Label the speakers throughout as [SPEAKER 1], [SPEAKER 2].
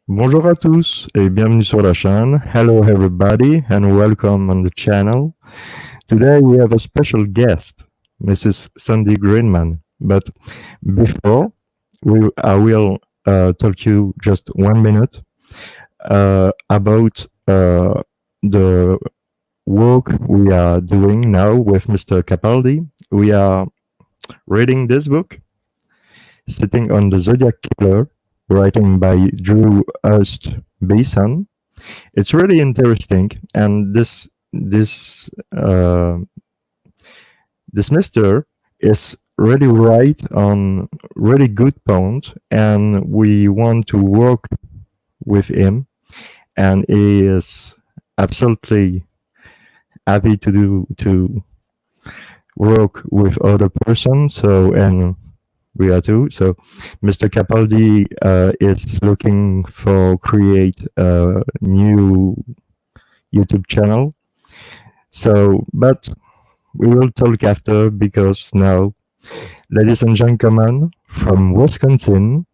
[SPEAKER 1] Bonjour à tous et bienvenue sur la chaîne. Hello everybody and welcome on the channel. Today we have a special guest, Mrs. Sandy Greenman. But before, I will talk you just 1 minute about the work we are doing now with Mr. Capaldi. We are reading this book, Sitting on the Zodiac Killer, writing by Drew Hust Bason. It's really interesting, and this mister is really right on really good point, and we want to work with him, and he is absolutely happy to work with other persons. So and we are too. So Mr. Capaldi is looking for create a new YouTube channel. So, but we will talk after, because now, ladies and gentlemen, from Wisconsin,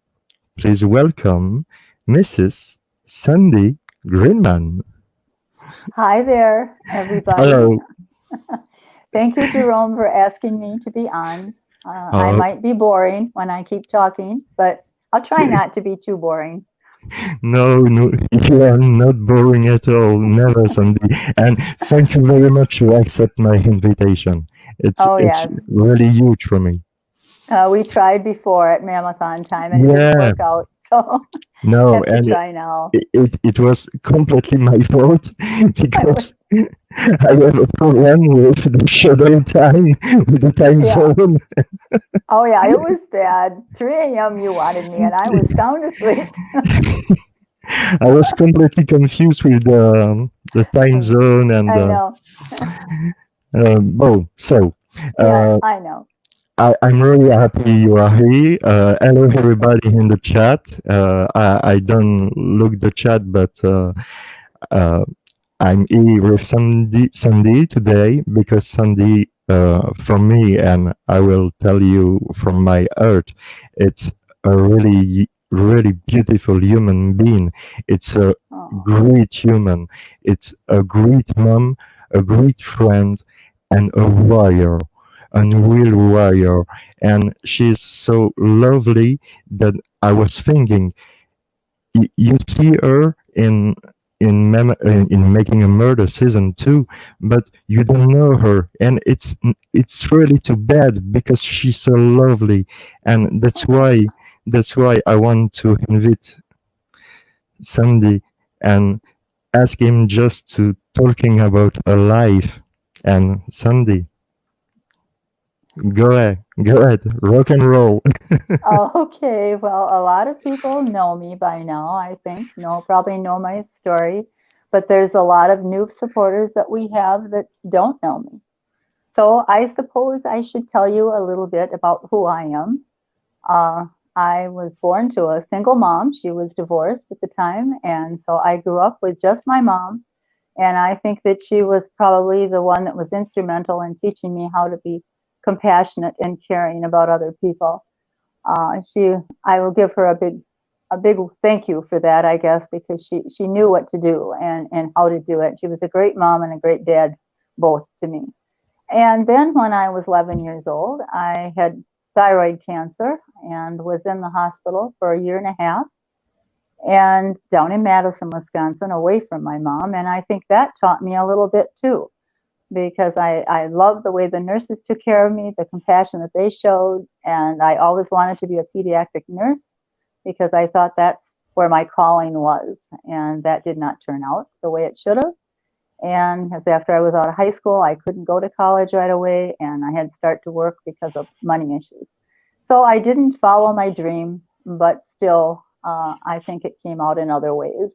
[SPEAKER 1] please welcome Mrs. Sandy Greenman.
[SPEAKER 2] Hi there, everybody.
[SPEAKER 1] Hello.
[SPEAKER 2] Thank you, Jerome, for asking me to be on. I might be boring when I keep talking, but I'll try not to be too boring.
[SPEAKER 1] No, you are not boring at all. Never, Sandy. And thank you very much to accept my invitation. It's really huge for me.
[SPEAKER 2] We tried before at Mammothon time and it didn't work out. So
[SPEAKER 1] no,
[SPEAKER 2] and try now.
[SPEAKER 1] It was completely my fault because I have a problem with the shadow time, with the time zone.
[SPEAKER 2] Oh yeah, it was bad. 3 a.m. you wanted me and I was sound asleep.
[SPEAKER 1] I was completely confused with the time zone and
[SPEAKER 2] I know.
[SPEAKER 1] I know. I'm really happy you are here. Hello everybody in the chat. I don't look the chat, but I'm here with Sandy today, because Sandy, for me, and I will tell you from my heart, it's a really beautiful human being. It's a great human. It's a great mom, a great friend, and a warrior. A real warrior, and she's so lovely that I was thinking, you see her in Making a Murder season 2, but you don't know her, and it's really too bad, because she's so lovely, and that's why I want to invite Sandy and ask him just to talking about her life. And Sandy, Go ahead, rock and roll.
[SPEAKER 2] Okay, well, a lot of people know me by now, I think. Probably know my story, but there's a lot of new supporters that we have that don't know me. So I suppose I should tell you a little bit about who I am. I was born to a single mom. She was divorced at the time, and so I grew up with just my mom. And I think that she was probably the one that was instrumental in teaching me how to be compassionate and caring about other people. I will give her a big thank you for that, I guess, because she knew what to do and how to do it. She was a great mom and a great dad, both to me. And then when I was 11 years old, I had thyroid cancer and was in the hospital for 1.5 years, and down in Madison, Wisconsin, away from my mom. And I think that taught me a little bit too, because I love the way the nurses took care of me, the compassion that they showed. And I always wanted to be a pediatric nurse because I thought that's where my calling was. And that did not turn out the way it should have. And as after I was out of high school, I couldn't go to college right away, and I had to start to work because of money issues. So I didn't follow my dream, but still, I think it came out in other ways.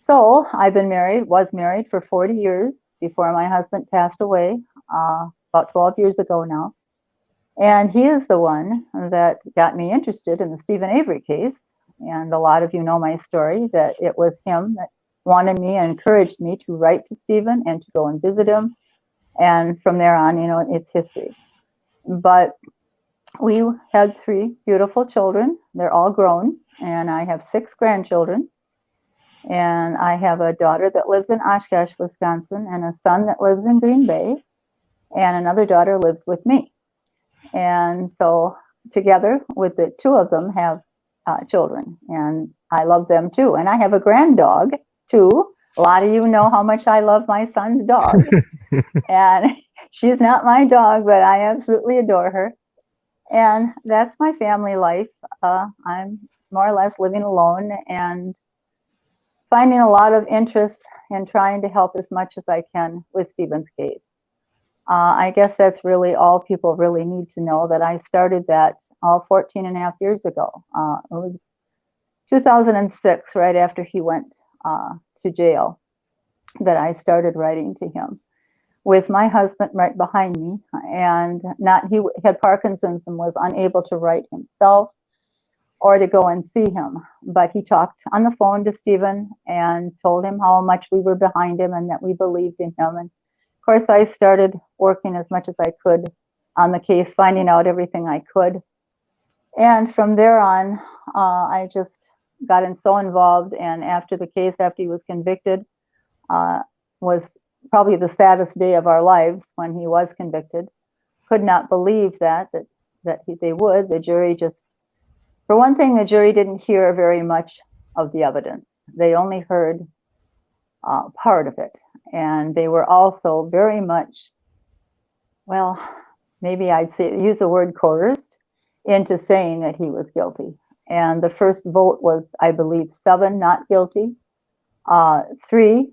[SPEAKER 2] So I've been was married for 40 years before my husband passed away, about 12 years ago now. And he is the one that got me interested in the Stephen Avery case. And a lot of you know my story, that it was him that wanted me and encouraged me to write to Stephen and to go and visit him. And from there on, it's history. But we had 3 beautiful children. They're all grown. and I have 6 grandchildren. And I have a daughter that lives in Oshkosh, Wisconsin, and a son that lives in Green Bay, and another daughter lives with me. And so together with the 2 of them have children, and I love them too. And I have a grand dog too. A lot of you know how much I love my son's dog. And she's not my dog, but I absolutely adore her. And that's my family life. I'm more or less living alone and finding a lot of interest in trying to help as much as I can with Stephen's case. I guess that's really all people really need to know, that I started that all 14 and a half years ago. It was 2006, right after he went to jail, that I started writing to him, with my husband right behind me. And he had Parkinson's and was unable to write himself or to go and see him. But he talked on the phone to Stephen and told him how much we were behind him and that we believed in him. And of course, I started working as much as I could on the case, finding out everything I could. And from there on, I just got so involved. And after the case, after he was convicted, was probably the saddest day of our lives when he was convicted. Could not believe that they would. The jury just, for one thing, the jury didn't hear very much of the evidence. They only heard part of it. And they were also very much, well, maybe I'd say, use the word coerced into saying that he was guilty. And the first vote was, I believe, 7 not guilty, 3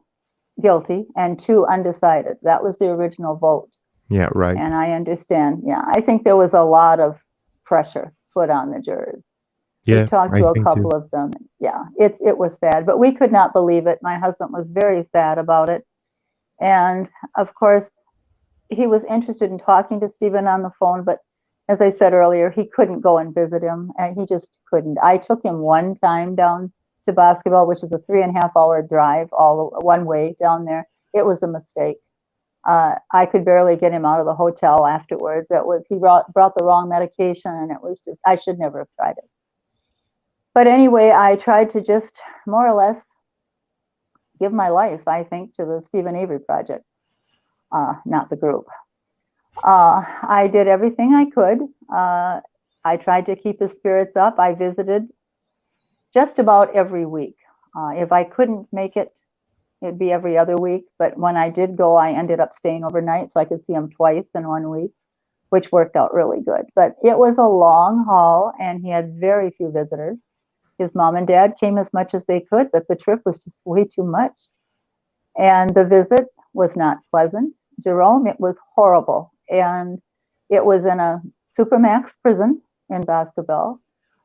[SPEAKER 2] guilty, and 2 undecided. That was the original vote.
[SPEAKER 1] Yeah, right.
[SPEAKER 2] And I understand. Yeah, I think there was a lot of pressure put on the jurors.
[SPEAKER 1] Yeah,
[SPEAKER 2] We talked to a couple of them. Yeah, it was sad, but we could not believe it. My husband was very sad about it. And of course, he was interested in talking to Stephen on the phone, but as I said earlier, he couldn't go and visit him, and he just couldn't. I took him one time down to Basketball, which is a 3.5-hour drive all one way down there. It was a mistake. I could barely get him out of the hotel afterwards. He brought the wrong medication, and it was just, I should never have tried it. But anyway, I tried to just more or less give my life, I think, to the Stephen Avery Project, not the group. I did everything I could. I tried to keep his spirits up. I visited just about every week. If I couldn't make it, it'd be every other week. But when I did go, I ended up staying overnight so I could see him twice in 1 week, which worked out really good. But it was a long haul, and he had very few visitors. His mom and dad came as much as they could, but the trip was just way too much. And the visit was not pleasant. Jerome, it was horrible. And it was in a supermax prison in Basketball.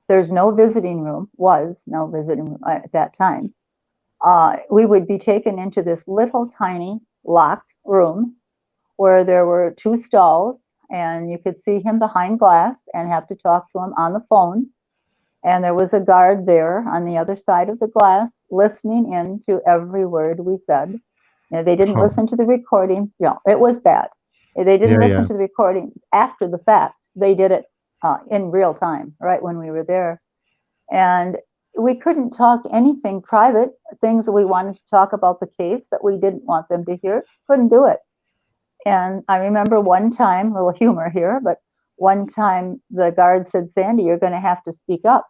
[SPEAKER 2] There's no visiting room, was no visiting room at that time. We would be taken into this little tiny locked room where there were 2 stalls, and you could see him behind glass and have to talk to him on the phone. And there was a guard there on the other side of the glass listening in to every word we said. Now, they didn't listen to the recording. It was bad. They didn't listen to the recording after the fact. They did it in real time, right when we were there. And we couldn't talk anything private, things that we wanted to talk about the case that we didn't want them to hear. Couldn't do it. And I remember one time, a little humor here, but one time the guard said, "Sandy, you're going to have to speak up."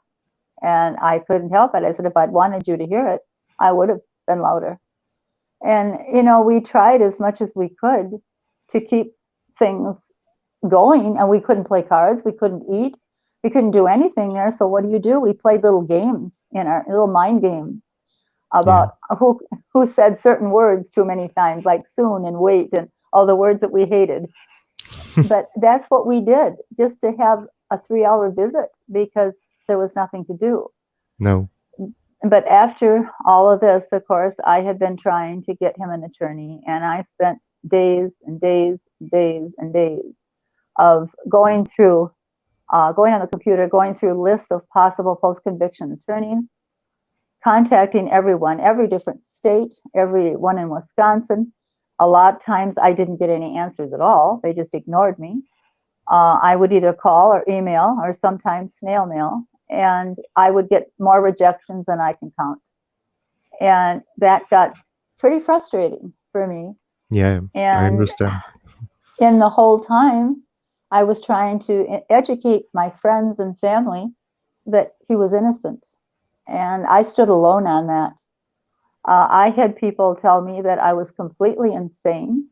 [SPEAKER 2] And I couldn't help it. I said, if I'd wanted you to hear it, I would have been louder. And, we tried as much as we could to keep things going, and we couldn't play cards. We couldn't eat. We couldn't do anything there. So what do? We played little games in our little mind games about who said certain words too many times, like soon and wait and all the words that we hated. But that's what we did, just to have a 3-hour visit, because there was nothing to do.
[SPEAKER 1] No.
[SPEAKER 2] But after all of this, of course, I had been trying to get him an attorney, and I spent days and days and days and days of going on the computer, going through lists of possible post-conviction attorneys, contacting everyone, every different state, everyone in Wisconsin. A lot of times I didn't get any answers at all. They just ignored me. I would either call or email or sometimes snail mail. and I would get more rejections than I can count. And that got pretty frustrating for me.
[SPEAKER 1] Yeah, I
[SPEAKER 2] And
[SPEAKER 1] understand.
[SPEAKER 2] in the whole time, I was trying to educate my friends and family that he was innocent. And I stood alone on that. I had people tell me that I was completely insane.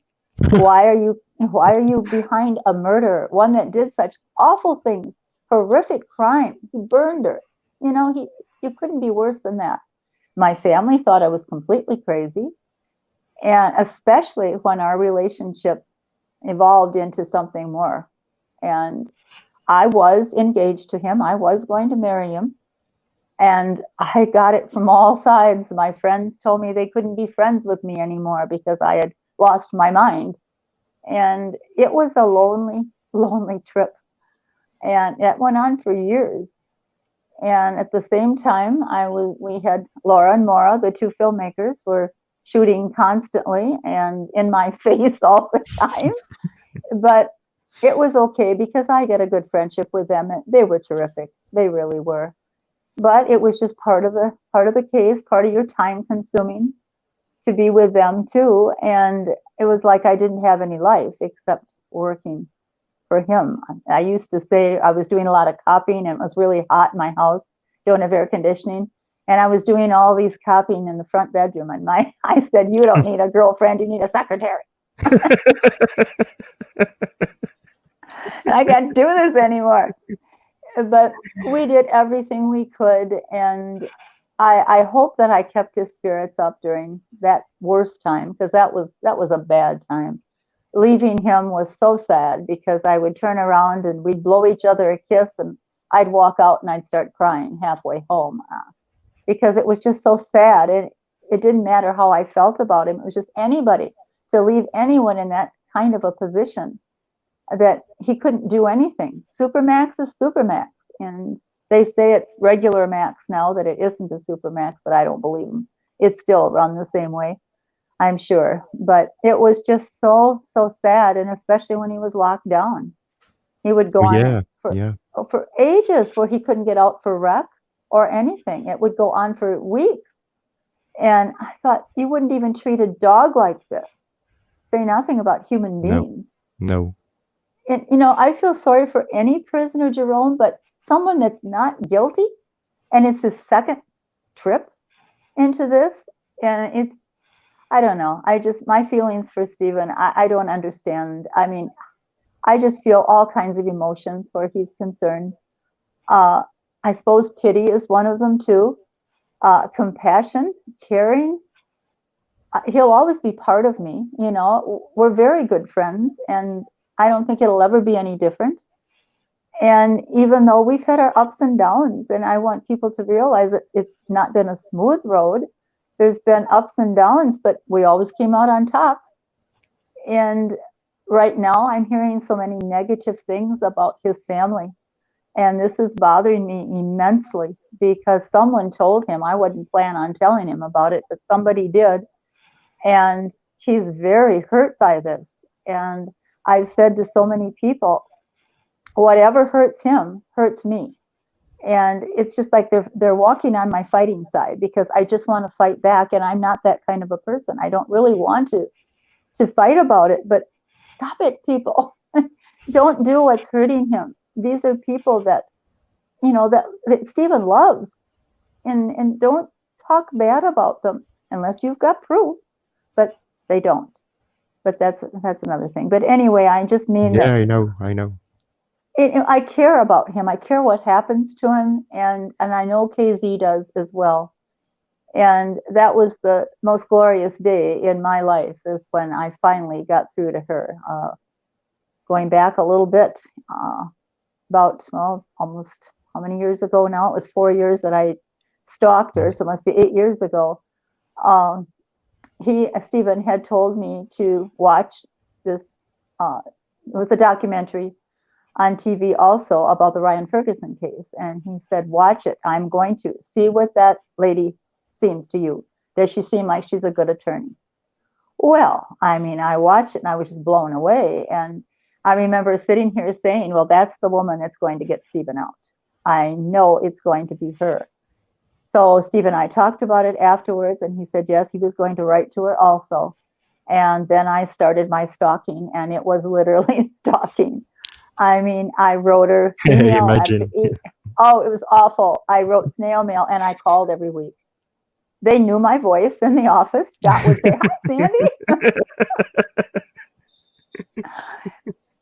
[SPEAKER 2] Why are you behind a murderer, one that did such awful things, horrific crime? He burned her. You couldn't be worse than that. My family thought I was completely crazy, and especially when our relationship evolved into something more. And I was engaged to him. I was going to marry him. And I got it from all sides. My friends told me they couldn't be friends with me anymore because I had lost my mind. And it was a lonely, lonely trip. And it went on for years. And at the same time, we had Laura and Maura, the two filmmakers, were shooting constantly and in my face all the time. But it was okay because I get a good friendship with them. They were terrific. They really were. But it was just part of the case, part of your time consuming to be with them too. And it was like I didn't have any life except working for him. I used to say I was doing a lot of copying, and it was really hot in my house, don't have air conditioning. And I was doing all these copying in the front bedroom. And I said, "You don't need a girlfriend, you need a secretary." I can't do this anymore. But we did everything we could, and I hope that I kept his spirits up during that worst time, because that was a bad time. Leaving him was so sad because I would turn around and we'd blow each other a kiss, and I'd walk out and I'd start crying halfway home because it was just so sad. It didn't matter how I felt about him. It was just anybody to leave anyone in that kind of a position that he couldn't do anything. Supermax is Supermax. And they say it's regular max now, that it isn't a Supermax, but I don't believe them. It's still run the same way, I'm sure. But it was just so, so sad. And especially when he was locked down, he would go
[SPEAKER 1] Oh,
[SPEAKER 2] on it
[SPEAKER 1] yeah, yeah,
[SPEAKER 2] for ages where he couldn't get out for rec or anything. It would go on for weeks. And I thought, you wouldn't even treat a dog like this. Say nothing about human
[SPEAKER 1] no,
[SPEAKER 2] beings.
[SPEAKER 1] no,
[SPEAKER 2] And, I feel sorry for any prisoner, Jerome, but someone that's not guilty, and it's his second trip into this, and I don't know. My feelings for Stephen, I don't understand. I mean, I just feel all kinds of emotions where he's concerned. I suppose pity is one of them too. Compassion, caring. He'll always be part of me. We're very good friends, and I don't think it'll ever be any different. And even though we've had our ups and downs, and I want people to realize that it's not been a smooth road, there's been ups and downs, but we always came out on top. And right now, I'm hearing so many negative things about his family. And this is bothering me immensely because someone told him. I wouldn't plan on telling him about it, but somebody did. And he's very hurt by this. And I've said to so many people, whatever hurts him hurts me. And it's just like they're walking on my fighting side because I just want to fight back, and I'm not that kind of a person. I don't really want to fight about it, but stop it, people. Don't do what's hurting him. These are people that that Stephen loves, and don't talk bad about them unless you've got proof. But they don't. But that's another thing. But anyway, I just mean
[SPEAKER 1] yeah.
[SPEAKER 2] that
[SPEAKER 1] I know.
[SPEAKER 2] I care about him. I care what happens to him, and I know KZ does as well. And that was the most glorious day in my life, is when I finally got through to her. Going back a little bit, about almost how many years ago now? It was 4 years that I stalked her, so it must be 8 years ago. Stephen had told me to watch this. It was a documentary on TV also about the Ryan Ferguson case. And he said, watch it. I'm going to see what that lady seems to you. Does she seem like she's a good attorney? Well, I mean, I watched it and I was just blown away. And I remember sitting here saying, well, that's the woman that's going to get Stephen out. I know it's going to be her. So Steve and I talked about it afterwards, and he said yes, he was going to write to her also. And then I started my stalking, and it was literally stalking. I mean, I wrote her email after
[SPEAKER 1] Imagine.
[SPEAKER 2] oh, it was awful. I wrote snail mail and I called every week. They knew my voice in the office. Dot would say, "Hi, Sandy."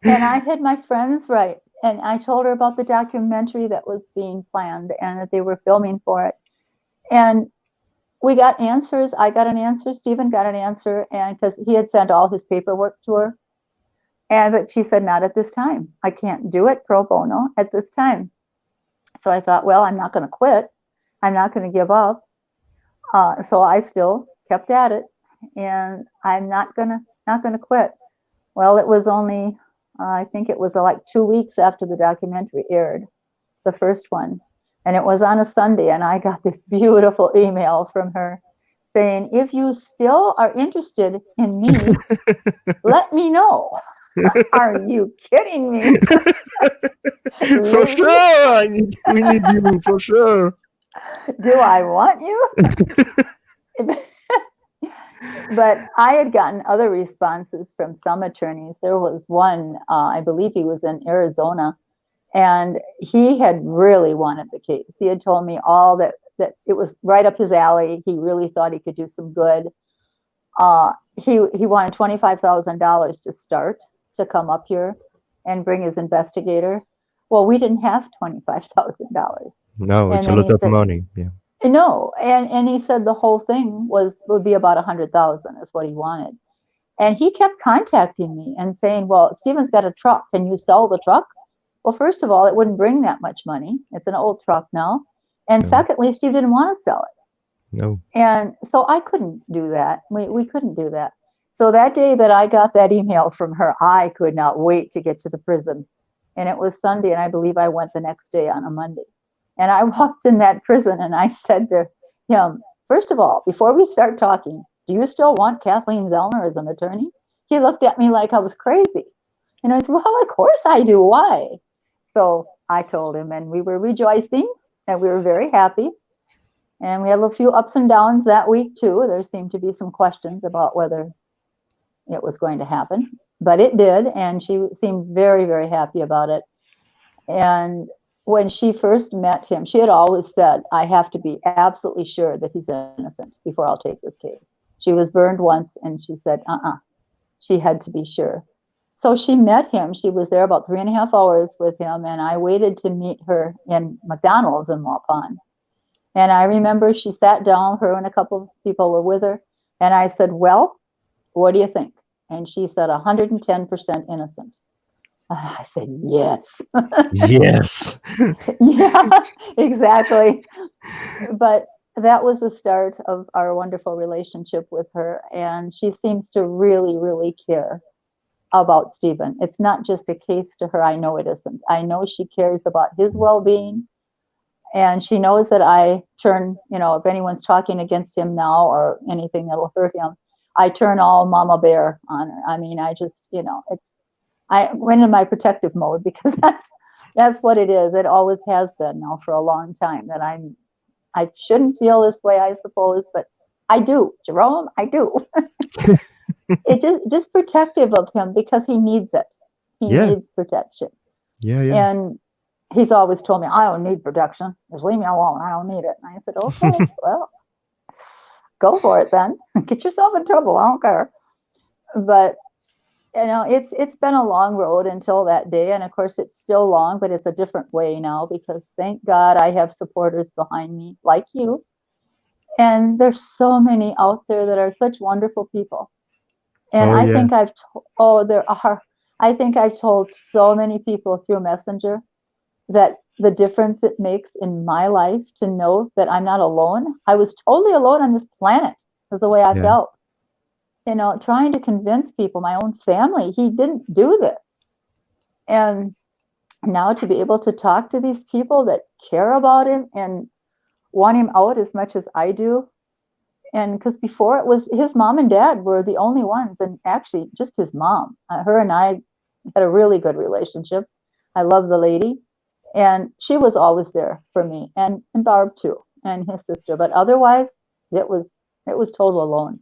[SPEAKER 2] And I had my friends write, and I told her about the documentary that was being planned and that they were filming for it. And we got answers. I got an answer. Stephen got an answer, and because he had sent all his paperwork to her, and but she said not at this time. I can't do it pro bono at this time. So I thought, well, I'm not going to quit. I'm not going to give up. So I still kept at it, and I'm not gonna quit. Well, it was only I think it was like 2 weeks after the documentary aired, the first one, and it was on a Sunday, and I got this beautiful email from her saying, "If you still are interested in me, let me know." Are you kidding me?
[SPEAKER 1] For sure,
[SPEAKER 2] Really?
[SPEAKER 1] we need you for sure.
[SPEAKER 2] Do I want you? But I had gotten other responses from some attorneys. There was one, I believe he was in Arizona, and he had really wanted the case. He had told me all that it was right up his alley. He really thought he could do some good. He wanted $25,000 to start to come up here and bring his investigator. Well, we didn't have $25,000,
[SPEAKER 1] No,
[SPEAKER 2] and
[SPEAKER 1] it's a
[SPEAKER 2] then
[SPEAKER 1] lot
[SPEAKER 2] he
[SPEAKER 1] of
[SPEAKER 2] said,
[SPEAKER 1] money. Yeah.
[SPEAKER 2] no, and he said the whole thing would be about 100,000 is what he wanted. And he kept contacting me and saying, "Well, Steven's got a truck. Can you sell the truck?" Well, first of all, it wouldn't bring that much money. It's an old truck now. And
[SPEAKER 1] No,
[SPEAKER 2] secondly, Steve didn't want to sell it.
[SPEAKER 1] no.
[SPEAKER 2] And so I couldn't do that. We couldn't do that. So that day that I got that email from her, I could not wait to get to the prison. And it was Sunday, and I believe I went the next day on a Monday. And I walked in that prison and I said to him, "First of all, before we start talking, do you still want Kathleen Zellner as an attorney?" He looked at me like I was crazy. And I said, "Well, of course I do. Why?" So I told him, and we were rejoicing and we were very happy. And we had a few ups and downs that week too. There seemed to be some questions about whether it was going to happen, but it did. And she seemed very, very happy about it. And when she first met him, she had always said, "I have to be absolutely sure that he's innocent before I'll take this case." She was burned once, and she said, she had to be sure. So she met him. She was there about 3.5 hours with him, and I waited to meet her in McDonald's in Waupun. And I remember she sat down, her and a couple of people were with her, and I said, "Well, what do you think?" And she said, 110% innocent. And I said, "Yes."
[SPEAKER 1] Yes.
[SPEAKER 2] Yeah, exactly. But that was the start of our wonderful relationship with her. And she seems to really, really care about Stephen. It's not just a case to her. I know it isn't. I know she cares about his well being. And she knows that I turn, if anyone's talking against him now or anything that'll hurt him, I turn all mama bear on her. I mean, I just, I went in my protective mode because that's what it is. It always has been now for a long time that I shouldn't feel this way, I suppose, but I do, Jerome, I do. It just protective of him because he needs it. He
[SPEAKER 1] Yeah.
[SPEAKER 2] needs protection.
[SPEAKER 1] Yeah. Yeah.
[SPEAKER 2] And he's always told me, "I don't need protection. Just leave me alone. I don't need it." And I said, "Okay, well, go for it then. Get yourself in trouble. I don't care." But it's been a long road until that day, and of course it's still long, but it's a different way now because thank God I have supporters behind me like you, and there's so many out there that are such wonderful people. And
[SPEAKER 1] Oh
[SPEAKER 2] I
[SPEAKER 1] yeah.
[SPEAKER 2] think there are. I think I've told so many people through Messenger that the difference it makes in my life to know that I'm not alone. I was totally alone on this planet, was the way I
[SPEAKER 1] Yeah.
[SPEAKER 2] felt. Trying to convince people, my own family, he didn't do this. And now to be able to talk to these people that care about him and want him out as much as I do. And because before it was his mom and dad were the only ones, and actually just his mom. Her and I had a really good relationship. I love the lady. And she was always there for me and Barb too, and his sister. But otherwise, it was it was total alone.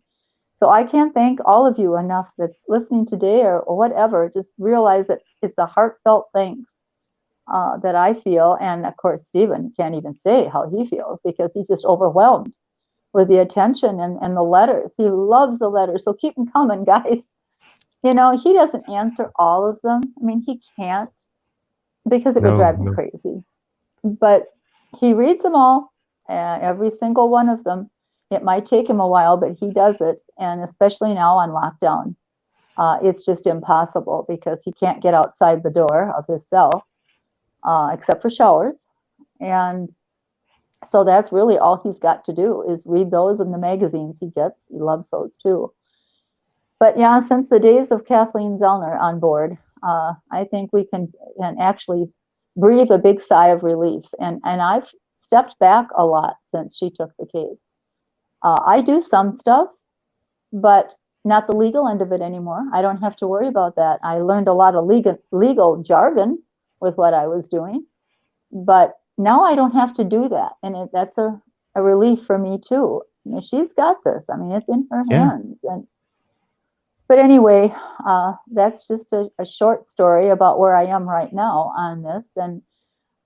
[SPEAKER 2] So I can't thank all of you enough that's listening today or whatever. Just realize that it's a heartfelt thanks that I feel. And of course, Stephen can't even say how he feels because he's just overwhelmed with the attention and the letters. He loves the letters. So keep them coming, guys. You know, he doesn't answer all of them. I mean, he can't because it would
[SPEAKER 1] No,
[SPEAKER 2] drive me
[SPEAKER 1] no.
[SPEAKER 2] crazy. But he reads them all, every single one of them. It might take him a while, but he does it. And especially now on lockdown, it's just impossible because he can't get outside the door of his cell except for showers. And so that's really all he's got to do is read those in the magazines he gets. He loves those too. But yeah, since the days of Kathleen Zellner on board, I think we can actually breathe a big sigh of relief. And I've stepped back a lot since she took the case. I do some stuff, but not the legal end of it anymore. I don't have to worry about that. I learned a lot of legal jargon with what I was doing, but now I don't have to do that. And that's a relief for me too. I mean, she's got this. I mean, it's in her
[SPEAKER 1] Yeah.
[SPEAKER 2] hands. But anyway, that's just a short story about where I am right now on this. And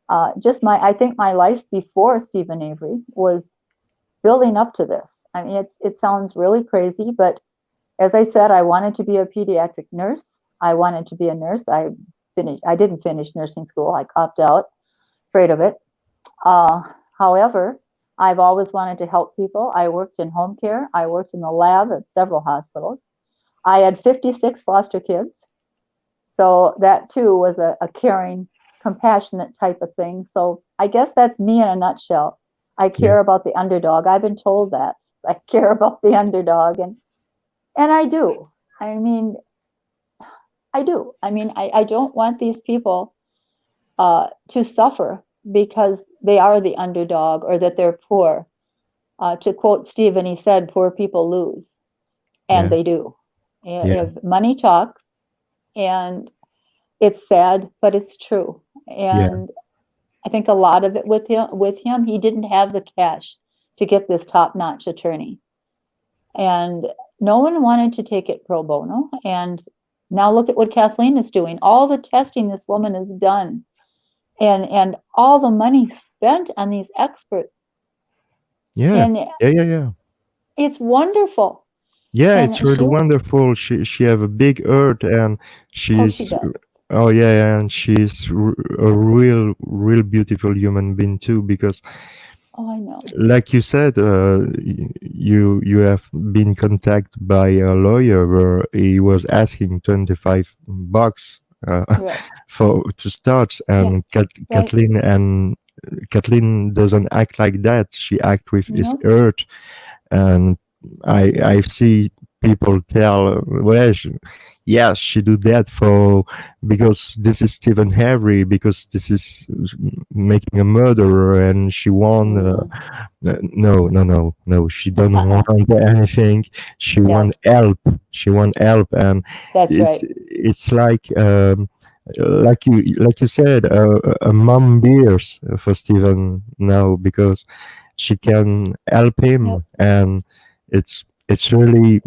[SPEAKER 2] I think my life before Stephen Avery was building up to this. I mean, it sounds really crazy, but as I said, I wanted to be a pediatric nurse. I wanted to be a nurse. I didn't finish nursing school. I copped out, afraid of it. However, I've always wanted to help people. I worked in home care. I worked in the lab at several hospitals. I had 56 foster kids. So that too was a caring, compassionate type of thing. So I guess that's me in a nutshell. I
[SPEAKER 1] Yeah.
[SPEAKER 2] care about the underdog. I've been told that. I care about the underdog and I do. I mean, I do. I mean, I don't want these people to suffer because they are the underdog or that they're poor. To quote Stephen, he said, poor people lose. And
[SPEAKER 1] Yeah.
[SPEAKER 2] they do.
[SPEAKER 1] Yeah.
[SPEAKER 2] If money talks, and it's sad, but it's true.
[SPEAKER 1] Yeah.
[SPEAKER 2] And I think a lot of it with him, he didn't have the cash to get this top-notch attorney. And no one wanted to take it pro bono. And now look at what Kathleen is doing. All the testing this woman has done and all the money spent on these experts.
[SPEAKER 1] Yeah.
[SPEAKER 2] And
[SPEAKER 1] Yeah. Yeah. Yeah.
[SPEAKER 2] it's wonderful.
[SPEAKER 1] Yeah, it's
[SPEAKER 2] And
[SPEAKER 1] really wonderful. She have a big heart, and
[SPEAKER 2] she
[SPEAKER 1] she's
[SPEAKER 2] does.
[SPEAKER 1] oh yeah, and she's a real beautiful human being too. Because,
[SPEAKER 2] Oh, I know.
[SPEAKER 1] like you said, you have been contacted by a lawyer where he was asking $25
[SPEAKER 2] Right.
[SPEAKER 1] for to start,
[SPEAKER 2] Yeah.
[SPEAKER 1] and
[SPEAKER 2] Right.
[SPEAKER 1] Kathleen doesn't act like that. She act with his
[SPEAKER 2] No.
[SPEAKER 1] heart, and I see people tell, well, yes, she do that for because this is Stephen Harry, because this is making a murderer, and she won.
[SPEAKER 2] Mm.
[SPEAKER 1] No, no, no, no. She don't
[SPEAKER 2] Uh-uh.
[SPEAKER 1] want anything. She
[SPEAKER 2] No,
[SPEAKER 1] want help. She want help, and
[SPEAKER 2] that's
[SPEAKER 1] it's
[SPEAKER 2] right.
[SPEAKER 1] it's like you said, a mom beers for Stephen now because she can help
[SPEAKER 2] Yep.
[SPEAKER 1] him, and it's really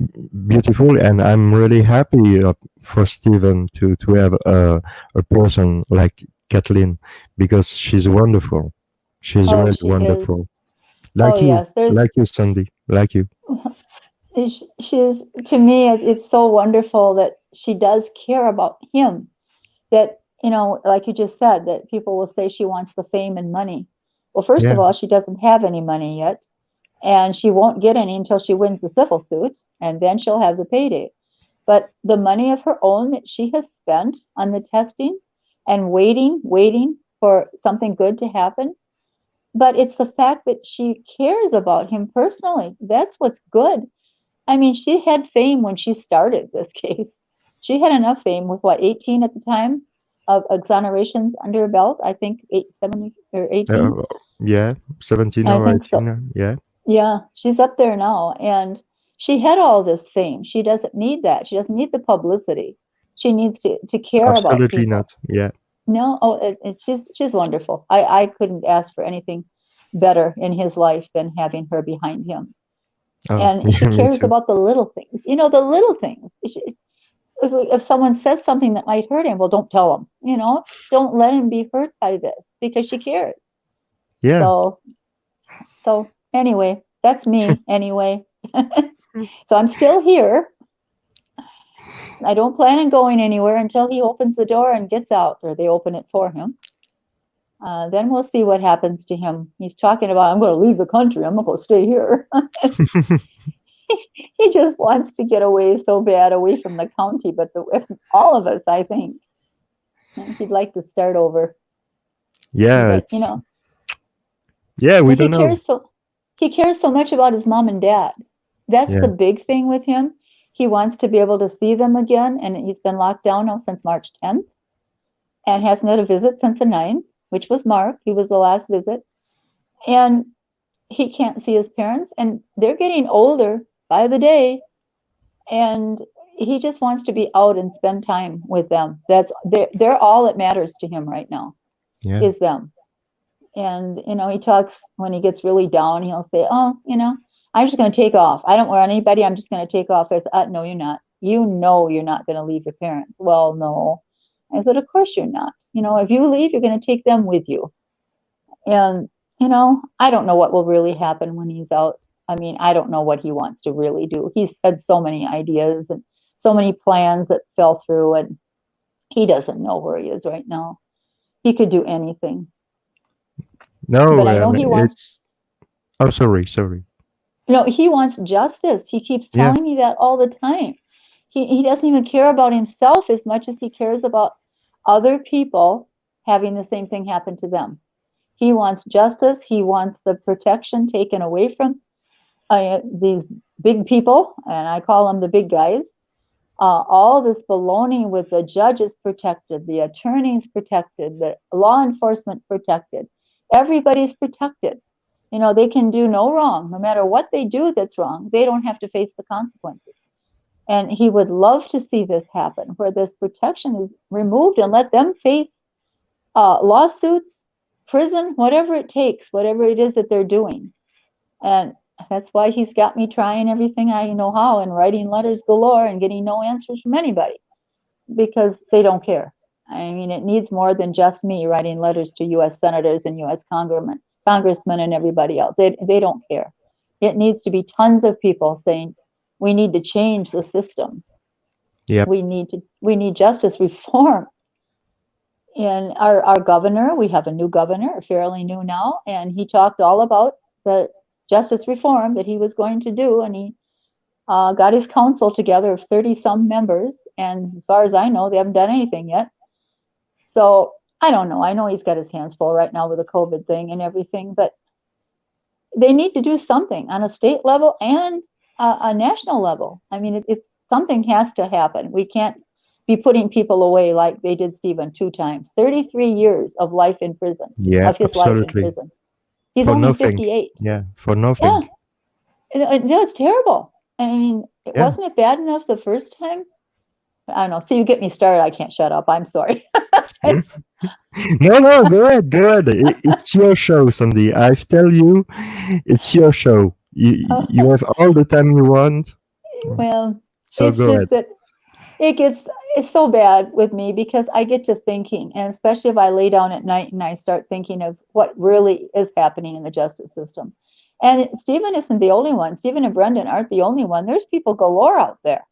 [SPEAKER 1] beautiful, and I'm really happy for Stephen to have a person like Kathleen, because she's wonderful. She's
[SPEAKER 2] Oh,
[SPEAKER 1] really
[SPEAKER 2] she is.
[SPEAKER 1] wonderful,
[SPEAKER 2] Oh, yes.
[SPEAKER 1] like you, Sandy, like you.
[SPEAKER 2] She's, to me, it's so wonderful that she does care about him. That, like you just said, that people will say she wants the fame and money. Well, first
[SPEAKER 1] Yeah,
[SPEAKER 2] of all, she doesn't have any money yet, and she won't get any until she wins the civil suit, and then she'll have the payday. But the money of her own that she has spent on the testing and waiting for something good to happen. But it's the fact that she cares about him personally. That's what's good. I mean, she had fame when she started this case. She had enough fame with what, 18 at the time of exonerations under her belt, I think 70 or 18.
[SPEAKER 1] uh, yeah, 17
[SPEAKER 2] I
[SPEAKER 1] or
[SPEAKER 2] think so.
[SPEAKER 1] 18. Yeah,
[SPEAKER 2] Yeah, she's up there now. And she had all this fame. She doesn't need that. She doesn't need the publicity. She needs to care about
[SPEAKER 1] absolutely
[SPEAKER 2] people.
[SPEAKER 1] not. Yeah,
[SPEAKER 2] No, oh, she's wonderful. I couldn't ask for anything better in his life than having her behind him.
[SPEAKER 1] Oh,
[SPEAKER 2] And she
[SPEAKER 1] yeah, me
[SPEAKER 2] cares
[SPEAKER 1] too.
[SPEAKER 2] about the little things. The little things. If someone says something that might hurt him, well, don't tell him. Don't let him be hurt by this because she cares.
[SPEAKER 1] Yeah.
[SPEAKER 2] So, anyway, that's me anyway. So I'm still here. I don't plan on going anywhere until he opens the door and gets out, or they open it for him. Then we'll see what happens to him. He's talking about, I'm going to leave the country. I'm going to go stay here. He just wants to get away so bad, away from the county. But all of us, I think, he'd like to start over.
[SPEAKER 1] Yeah,
[SPEAKER 2] But
[SPEAKER 1] it's yeah, we
[SPEAKER 2] but
[SPEAKER 1] don't know.
[SPEAKER 2] he cares so much about his mom and dad. That's
[SPEAKER 1] Yeah.
[SPEAKER 2] the big thing with him. He wants to be able to see them again, and he's been locked down now since March 10th, and hasn't had a visit since the 9th, which was Mark. He was the last visit, and he can't see his parents, and they're getting older by the day, and he just wants to be out and spend time with them. They're all that matters to him right now
[SPEAKER 1] Yeah.
[SPEAKER 2] is them. And he talks when he gets really down. He'll say, "Oh, I'm just going to take off. I don't want anybody. I'm just going to take off." I said, "No, you're not. You're not going to leave your parents." "Well, no." I said, "Of course you're not. If you leave, you're going to take them with you." And I don't know what will really happen when he's out. I mean, I don't know what he wants to really do. He's had so many ideas and so many plans that fell through, and he doesn't know where he is right now. He could do anything.
[SPEAKER 1] No,
[SPEAKER 2] But I know he wants
[SPEAKER 1] it's. Oh, sorry, sorry.
[SPEAKER 2] he wants justice. He keeps
[SPEAKER 1] Yeah.
[SPEAKER 2] telling me that all the time. He doesn't even care about himself as much as he cares about other people having the same thing happen to them. He wants justice. He wants the protection taken away from these big people, and I call them the big guys. All this baloney with the judges protected, the attorneys protected, the law enforcement protected. Everybody's protected. They can do no wrong. No matter what they do that's wrong, they don't have to face the consequences. And he would love to see this happen, where this protection is removed and let them face lawsuits, prison, whatever it takes, whatever it is that they're doing. And that's why he's got me trying everything I know how and writing letters galore and getting no answers from anybody because they don't care. I mean, it needs more than just me writing letters to U.S. senators and U.S. congressmen and everybody else. They don't care. It needs to be tons of people saying, we need to change the system.
[SPEAKER 1] Yep.
[SPEAKER 2] We need justice reform. And our governor, we have a new governor, fairly new now, and he talked all about the justice reform that he was going to do, and he got his council together of 30 some members, and as far as I know, they haven't done anything yet. So I don't know. I know he's got his hands full right now with the COVID thing and everything, but they need to do something on a state level and a national level. I mean, something has to happen. We can't be putting people away like they did Stephen 2 times. 33 years of life in prison,
[SPEAKER 1] Yeah,
[SPEAKER 2] of his life in
[SPEAKER 1] absolutely.
[SPEAKER 2] prison. He's
[SPEAKER 1] For
[SPEAKER 2] only
[SPEAKER 1] nothing.
[SPEAKER 2] 58.
[SPEAKER 1] Yeah, for nothing.
[SPEAKER 2] Yeah, it's terrible. I mean,
[SPEAKER 1] Yeah.
[SPEAKER 2] wasn't it bad enough the first time? I don't know. So you get me started. I can't shut up. I'm sorry.
[SPEAKER 1] No, no, go ahead, go ahead. It's your show, Sandy. I tell you, it's your show. You have all the time you want,
[SPEAKER 2] Well,
[SPEAKER 1] so
[SPEAKER 2] it's
[SPEAKER 1] go ahead.
[SPEAKER 2] just that it's so bad with me because I get to thinking, and especially if I lay down at night and I start thinking of what really is happening in the justice system. And Stephen isn't the only one. Stephen and Brendan aren't the only one. There's people galore out there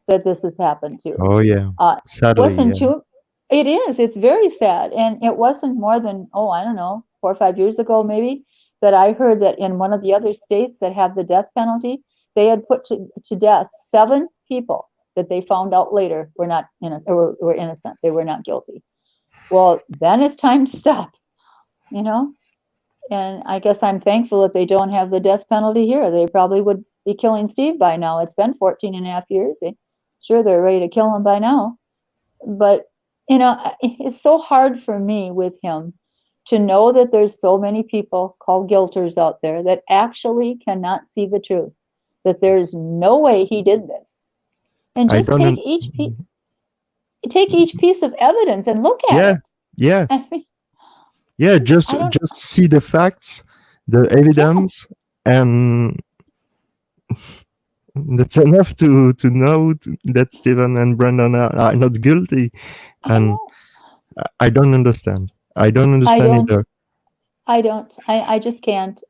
[SPEAKER 2] that this has happened to.
[SPEAKER 1] Oh yeah,
[SPEAKER 2] Uh,
[SPEAKER 1] sadly,
[SPEAKER 2] wasn't
[SPEAKER 1] yeah.
[SPEAKER 2] too. It is. It's very sad, and it wasn't more than I don't know, 4 or 5 years ago maybe that I heard that in one of the other states that have the death penalty, they had put to death 7 people that they found out later were not were innocent. They were not guilty. Well, then it's time to stop. You know, and I guess I'm thankful that they don't have the death penalty here. They probably would be killing Steve by now. It's been 14 and a half years. Sure, they're ready to kill him by now. But, it's so hard for me with him to know that there's so many people called guilters out there that actually cannot see the truth, that there's no way he did this. And
[SPEAKER 1] I
[SPEAKER 2] just
[SPEAKER 1] don't.
[SPEAKER 2] take each piece of evidence and look at
[SPEAKER 1] Yeah,
[SPEAKER 2] it.
[SPEAKER 1] Yeah,
[SPEAKER 2] I mean,
[SPEAKER 1] yeah. Just
[SPEAKER 2] I don't.
[SPEAKER 1] just see the facts, the
[SPEAKER 2] Yeah,
[SPEAKER 1] evidence, and that's enough to know that Stephen and Brandon are not guilty.
[SPEAKER 2] I
[SPEAKER 1] And
[SPEAKER 2] know.
[SPEAKER 1] I don't understand. I don't
[SPEAKER 2] I
[SPEAKER 1] understand
[SPEAKER 2] don't.
[SPEAKER 1] either.
[SPEAKER 2] I don't. I just can't.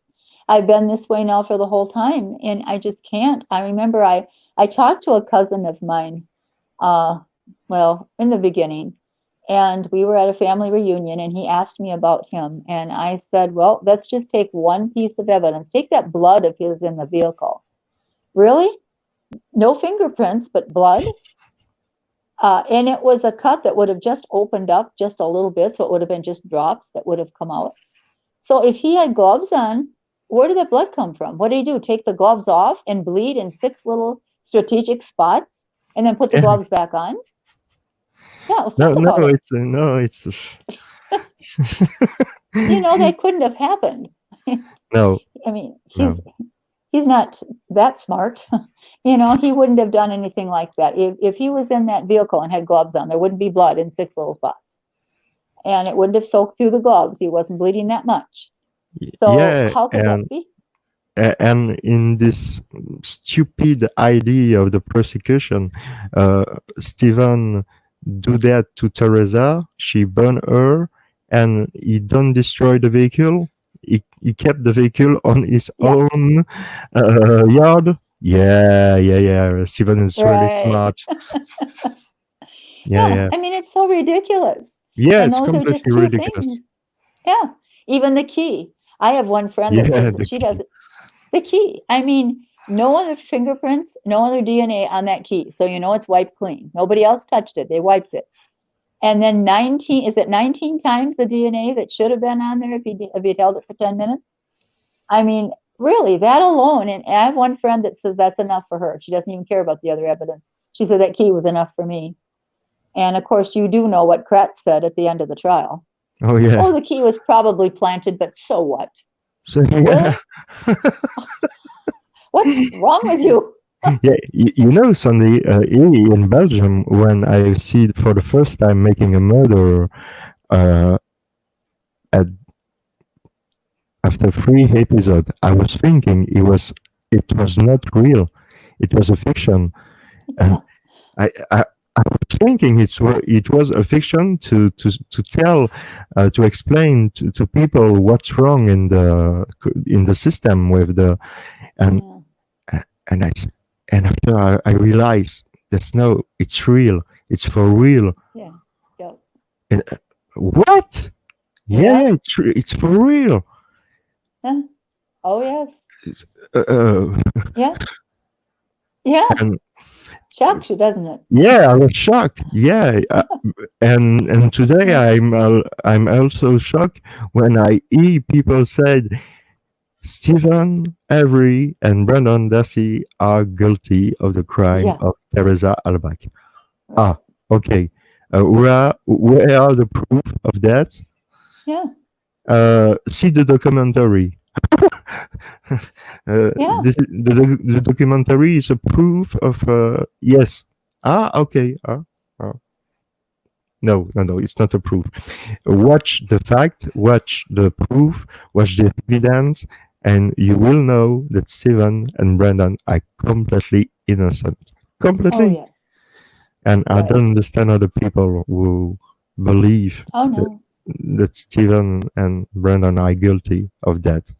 [SPEAKER 2] I've been this way now for the whole time, and I just can't. I remember I talked to a cousin of mine, uh, well, in the beginning, and we were at a family reunion, and he asked me about him, and I said, well, let's just take one piece of evidence. Take that blood of his in the vehicle. Really? No fingerprints, but blood? And it was a cut that would have just opened up just a little bit, so it would have been just drops that would have come out. So if he had gloves on, where did that blood come from? What did he do? Take the gloves off and bleed in 6 little strategic spots and then put the
[SPEAKER 1] Yeah.
[SPEAKER 2] gloves back on? Yeah, well,
[SPEAKER 1] No,
[SPEAKER 2] think about it.
[SPEAKER 1] no, it's
[SPEAKER 2] That couldn't have happened.
[SPEAKER 1] no,
[SPEAKER 2] I mean,
[SPEAKER 1] no.
[SPEAKER 2] he's not that smart. He wouldn't have done anything like that. If he was in that vehicle and had gloves on, there wouldn't be blood in 6 little spots. And it wouldn't have soaked through the gloves. He wasn't bleeding that much. So
[SPEAKER 1] Yeah,
[SPEAKER 2] how could that be?
[SPEAKER 1] and in this stupid idea of the prosecution, Stephen do that to Teresa. She burn her, and he don't destroy the vehicle. He kept the vehicle on his
[SPEAKER 2] Yeah,
[SPEAKER 1] own yard. Yeah. Stephen is really
[SPEAKER 2] right.
[SPEAKER 1] smart. Yeah,
[SPEAKER 2] Yeah,
[SPEAKER 1] yeah,
[SPEAKER 2] I mean, it's so ridiculous.
[SPEAKER 1] yeah.
[SPEAKER 2] And
[SPEAKER 1] It's
[SPEAKER 2] those are
[SPEAKER 1] completely
[SPEAKER 2] just two
[SPEAKER 1] ridiculous.
[SPEAKER 2] things. Yeah, even the key. I have one friend that
[SPEAKER 1] Yeah,
[SPEAKER 2] says that
[SPEAKER 1] the
[SPEAKER 2] she
[SPEAKER 1] key.
[SPEAKER 2] doesn't. The key. I mean, no other fingerprints, no other DNA on that key. So it's wiped clean. Nobody else touched it. They wiped it. And then 19, is it 19 times the DNA that should have been on there if you'd held it for 10 minutes? I mean, really, that alone. And I have one friend that says that's enough for her. She doesn't even care about the other evidence. She said that key was enough for me. And of course, you do know what Kratz said at the end of the trial.
[SPEAKER 1] Oh
[SPEAKER 2] Oh,
[SPEAKER 1] yeah.
[SPEAKER 2] the key was probably planted, but so what?
[SPEAKER 1] So
[SPEAKER 2] Really?
[SPEAKER 1] yeah.
[SPEAKER 2] What's wrong with you?
[SPEAKER 1] Yeah, Sandy, here in Belgium, when I see for the first time making a murder, uh, at, after 3 episodes, I was thinking it was not real. It was a fiction, and
[SPEAKER 2] Yeah.
[SPEAKER 1] I was thinking it was a fiction to tell, to explain to people what's wrong in the system with the and
[SPEAKER 2] Yeah.
[SPEAKER 1] and I and after I realized that's no, it's real. It's for real.
[SPEAKER 2] Yeah. Yeah.
[SPEAKER 1] And, what?
[SPEAKER 2] Yeah.
[SPEAKER 1] Yeah, it's for real.
[SPEAKER 2] Yeah. Oh, yes.
[SPEAKER 1] Uh, uh,
[SPEAKER 2] Yeah. Yeah.
[SPEAKER 1] and
[SPEAKER 2] Shocks you, doesn't it?
[SPEAKER 1] yeah, I was shocked. Yeah, and today
[SPEAKER 2] Yeah.
[SPEAKER 1] I'm also shocked when I hear people said Stephen, Avery, and Brandon Dassey are guilty of the crime
[SPEAKER 2] Yeah.
[SPEAKER 1] of Teresa Albach.
[SPEAKER 2] Right.
[SPEAKER 1] Ah, okay. Where are the proof of that?
[SPEAKER 2] Yeah.
[SPEAKER 1] See the documentary.
[SPEAKER 2] Yeah.
[SPEAKER 1] The documentary is a proof of yes. Okay. No, it's not a proof. Watch the fact, watch the proof, watch the evidence, and you will know that Stephen and Brandon are completely innocent.
[SPEAKER 2] Oh,
[SPEAKER 1] Completely.
[SPEAKER 2] yeah.
[SPEAKER 1] And I
[SPEAKER 2] Right.
[SPEAKER 1] don't understand other people who believe
[SPEAKER 2] Oh, no.
[SPEAKER 1] that Stephen and Brandon are guilty of that.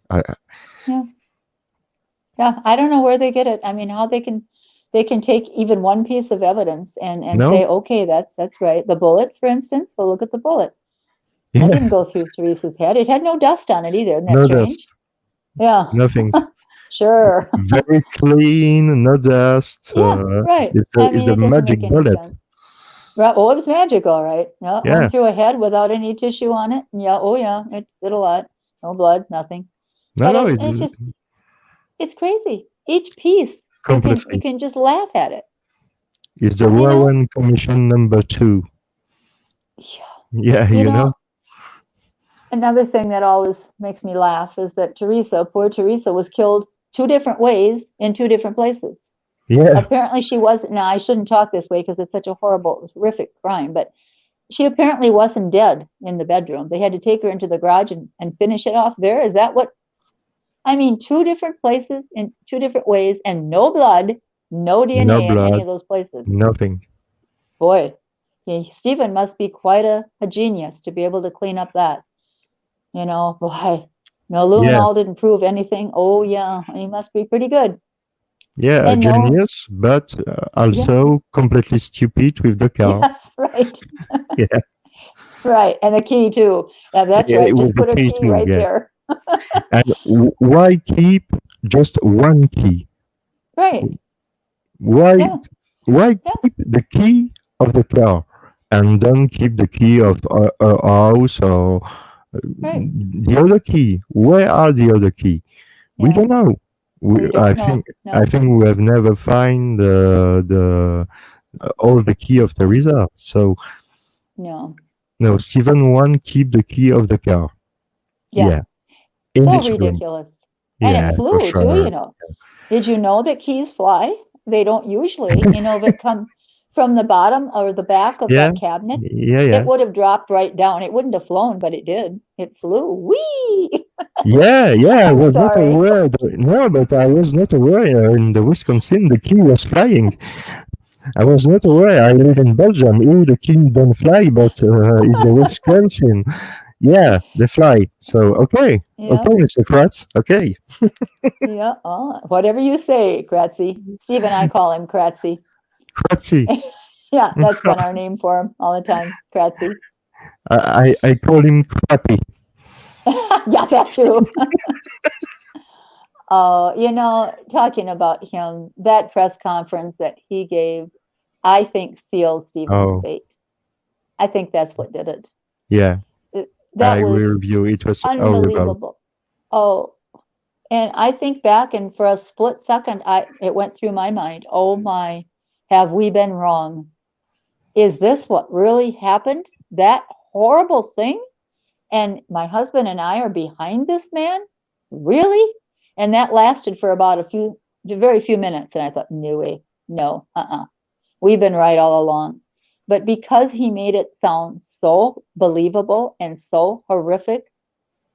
[SPEAKER 2] Yeah. Yeah. I don't know where they get it. I mean, how they can take even one piece of evidence and
[SPEAKER 1] No?
[SPEAKER 2] say, okay, that's right. The bullet, for instance. Well, look at the bullet. That
[SPEAKER 1] Yeah,
[SPEAKER 2] didn't go through Teresa's head. It had no dust on it either. Isn't that
[SPEAKER 1] no dust,
[SPEAKER 2] strange? Yeah.
[SPEAKER 1] nothing.
[SPEAKER 2] Sure.
[SPEAKER 1] Very clean, no dust.
[SPEAKER 2] Yeah. Right. I
[SPEAKER 1] It's
[SPEAKER 2] mean,
[SPEAKER 1] the
[SPEAKER 2] it doesn't
[SPEAKER 1] magic
[SPEAKER 2] make any
[SPEAKER 1] bullet.
[SPEAKER 2] sense. Right. Well, it was magic, all right. Yeah, it
[SPEAKER 1] Yeah.
[SPEAKER 2] went through a head without any tissue on it. Yeah. Oh, yeah. It did a lot. No blood, nothing.
[SPEAKER 1] No,
[SPEAKER 2] But
[SPEAKER 1] no, it's
[SPEAKER 2] it's crazy. Each piece, you
[SPEAKER 1] completely.
[SPEAKER 2] can just laugh at it.
[SPEAKER 1] It's the
[SPEAKER 2] You know.
[SPEAKER 1] Warren Commission number 2.
[SPEAKER 2] Yeah.
[SPEAKER 1] Yeah,
[SPEAKER 2] You know. Another thing that always makes me laugh is that poor Teresa, was killed 2 different ways in 2 different places.
[SPEAKER 1] Yeah,
[SPEAKER 2] Apparently, she wasn't. Now, I shouldn't talk this way because it's such a horrible, horrific crime. But she apparently wasn't dead in the bedroom. They had to take her into the garage and finish it off there. Is that what? I mean, two different places in two different ways, and no blood, no
[SPEAKER 1] No
[SPEAKER 2] DNA in any
[SPEAKER 1] blood,
[SPEAKER 2] of those places.
[SPEAKER 1] nothing.
[SPEAKER 2] Boy, yeah, Stephen must be quite a genius to be able to clean up that. Boy, no,
[SPEAKER 1] Yeah,
[SPEAKER 2] luminol didn't prove anything. Oh, yeah, he must be pretty good.
[SPEAKER 1] yeah, a
[SPEAKER 2] And no,
[SPEAKER 1] genius, but
[SPEAKER 2] yeah,
[SPEAKER 1] also completely stupid with the car.
[SPEAKER 2] yes, right,
[SPEAKER 1] Yeah,
[SPEAKER 2] right. And the key, too. Yeah, that's
[SPEAKER 1] yeah,
[SPEAKER 2] right. Just
[SPEAKER 1] with the
[SPEAKER 2] put a
[SPEAKER 1] key
[SPEAKER 2] key
[SPEAKER 1] too.
[SPEAKER 2] right
[SPEAKER 1] Yeah,
[SPEAKER 2] there.
[SPEAKER 1] and why keep just one key?
[SPEAKER 2] Right.
[SPEAKER 1] Why
[SPEAKER 2] Yeah,
[SPEAKER 1] why
[SPEAKER 2] yeah,
[SPEAKER 1] keep the key of the car and don't keep the key of a house or
[SPEAKER 2] right.
[SPEAKER 1] the other key? Where are the other key? We
[SPEAKER 2] Yeah,
[SPEAKER 1] don't know.
[SPEAKER 2] we
[SPEAKER 1] I
[SPEAKER 2] don't
[SPEAKER 1] think
[SPEAKER 2] know. No,
[SPEAKER 1] we have never find the all the key of the reserve. So
[SPEAKER 2] no.
[SPEAKER 1] no, Stephen one keep the key of the car.
[SPEAKER 2] Yeah,
[SPEAKER 1] Yeah, in
[SPEAKER 2] so
[SPEAKER 1] this room.
[SPEAKER 2] ridiculous. And
[SPEAKER 1] Yeah,
[SPEAKER 2] it
[SPEAKER 1] for
[SPEAKER 2] flew, too,
[SPEAKER 1] sure.
[SPEAKER 2] Did you know that keys fly? They don't usually. If it come from the bottom or the back of
[SPEAKER 1] Yeah,
[SPEAKER 2] that cabinet,
[SPEAKER 1] yeah,
[SPEAKER 2] it
[SPEAKER 1] yeah.
[SPEAKER 2] would have dropped right down. It wouldn't have flown, but it did. It flew. Whee!
[SPEAKER 1] Yeah, yeah, I
[SPEAKER 2] I'm
[SPEAKER 1] was not
[SPEAKER 2] sorry.
[SPEAKER 1] aware. No, but I was not aware in the Wisconsin the key was flying. I was not aware. I live in Belgium. Here the key don't fly, but in the Wisconsin, yeah, they fly. So
[SPEAKER 2] Yeah,
[SPEAKER 1] okay, Mr. Kratz, okay,
[SPEAKER 2] yeah. Oh, whatever you say, Kratzy. Steve and I call him Kratzy.
[SPEAKER 1] Kratzy.
[SPEAKER 2] Yeah, that's been our name for him all the time, Kratzy.
[SPEAKER 1] I call him Crappy.
[SPEAKER 2] Yeah, that too. Oh, talking about him, that press conference that he gave, I think sealed Stephen's
[SPEAKER 1] Oh,
[SPEAKER 2] fate. I think that's what did it.
[SPEAKER 1] yeah, I
[SPEAKER 2] That was
[SPEAKER 1] agree with you. It was horrible.
[SPEAKER 2] unbelievable. Oh, and I think back and for a split second, it went through my mind. Oh my, have we been wrong? Is this what really happened? That horrible thing? And my husband and I are behind this man? Really? And that lasted for about very few minutes. And I thought, no way, no, we've been right all along. But because he made it sound so believable and so horrific,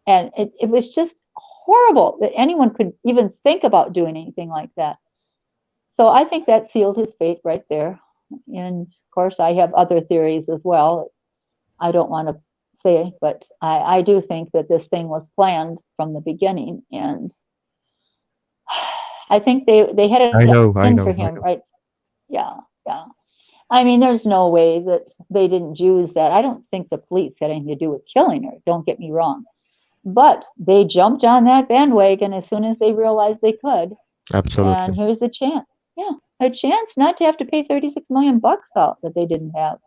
[SPEAKER 2] and it was just horrible that anyone could even think about doing anything like that. So I think that sealed his fate right there. And of course, I have other theories as well. I don't want to say, but I do think that this thing was planned from the beginning. And I think they had
[SPEAKER 1] I
[SPEAKER 2] it
[SPEAKER 1] know, I
[SPEAKER 2] in for
[SPEAKER 1] know, I
[SPEAKER 2] him,
[SPEAKER 1] know.
[SPEAKER 2] right? Yeah, yeah. I mean, there's no way that they didn't use that. I don't think the police had anything to do with killing her. Don't get me wrong. But they jumped on that bandwagon as soon as they realized they could. And
[SPEAKER 1] Absolutely.
[SPEAKER 2] here's the chance. Yeah, a chance not to have to pay 36 million bucks out that they didn't have.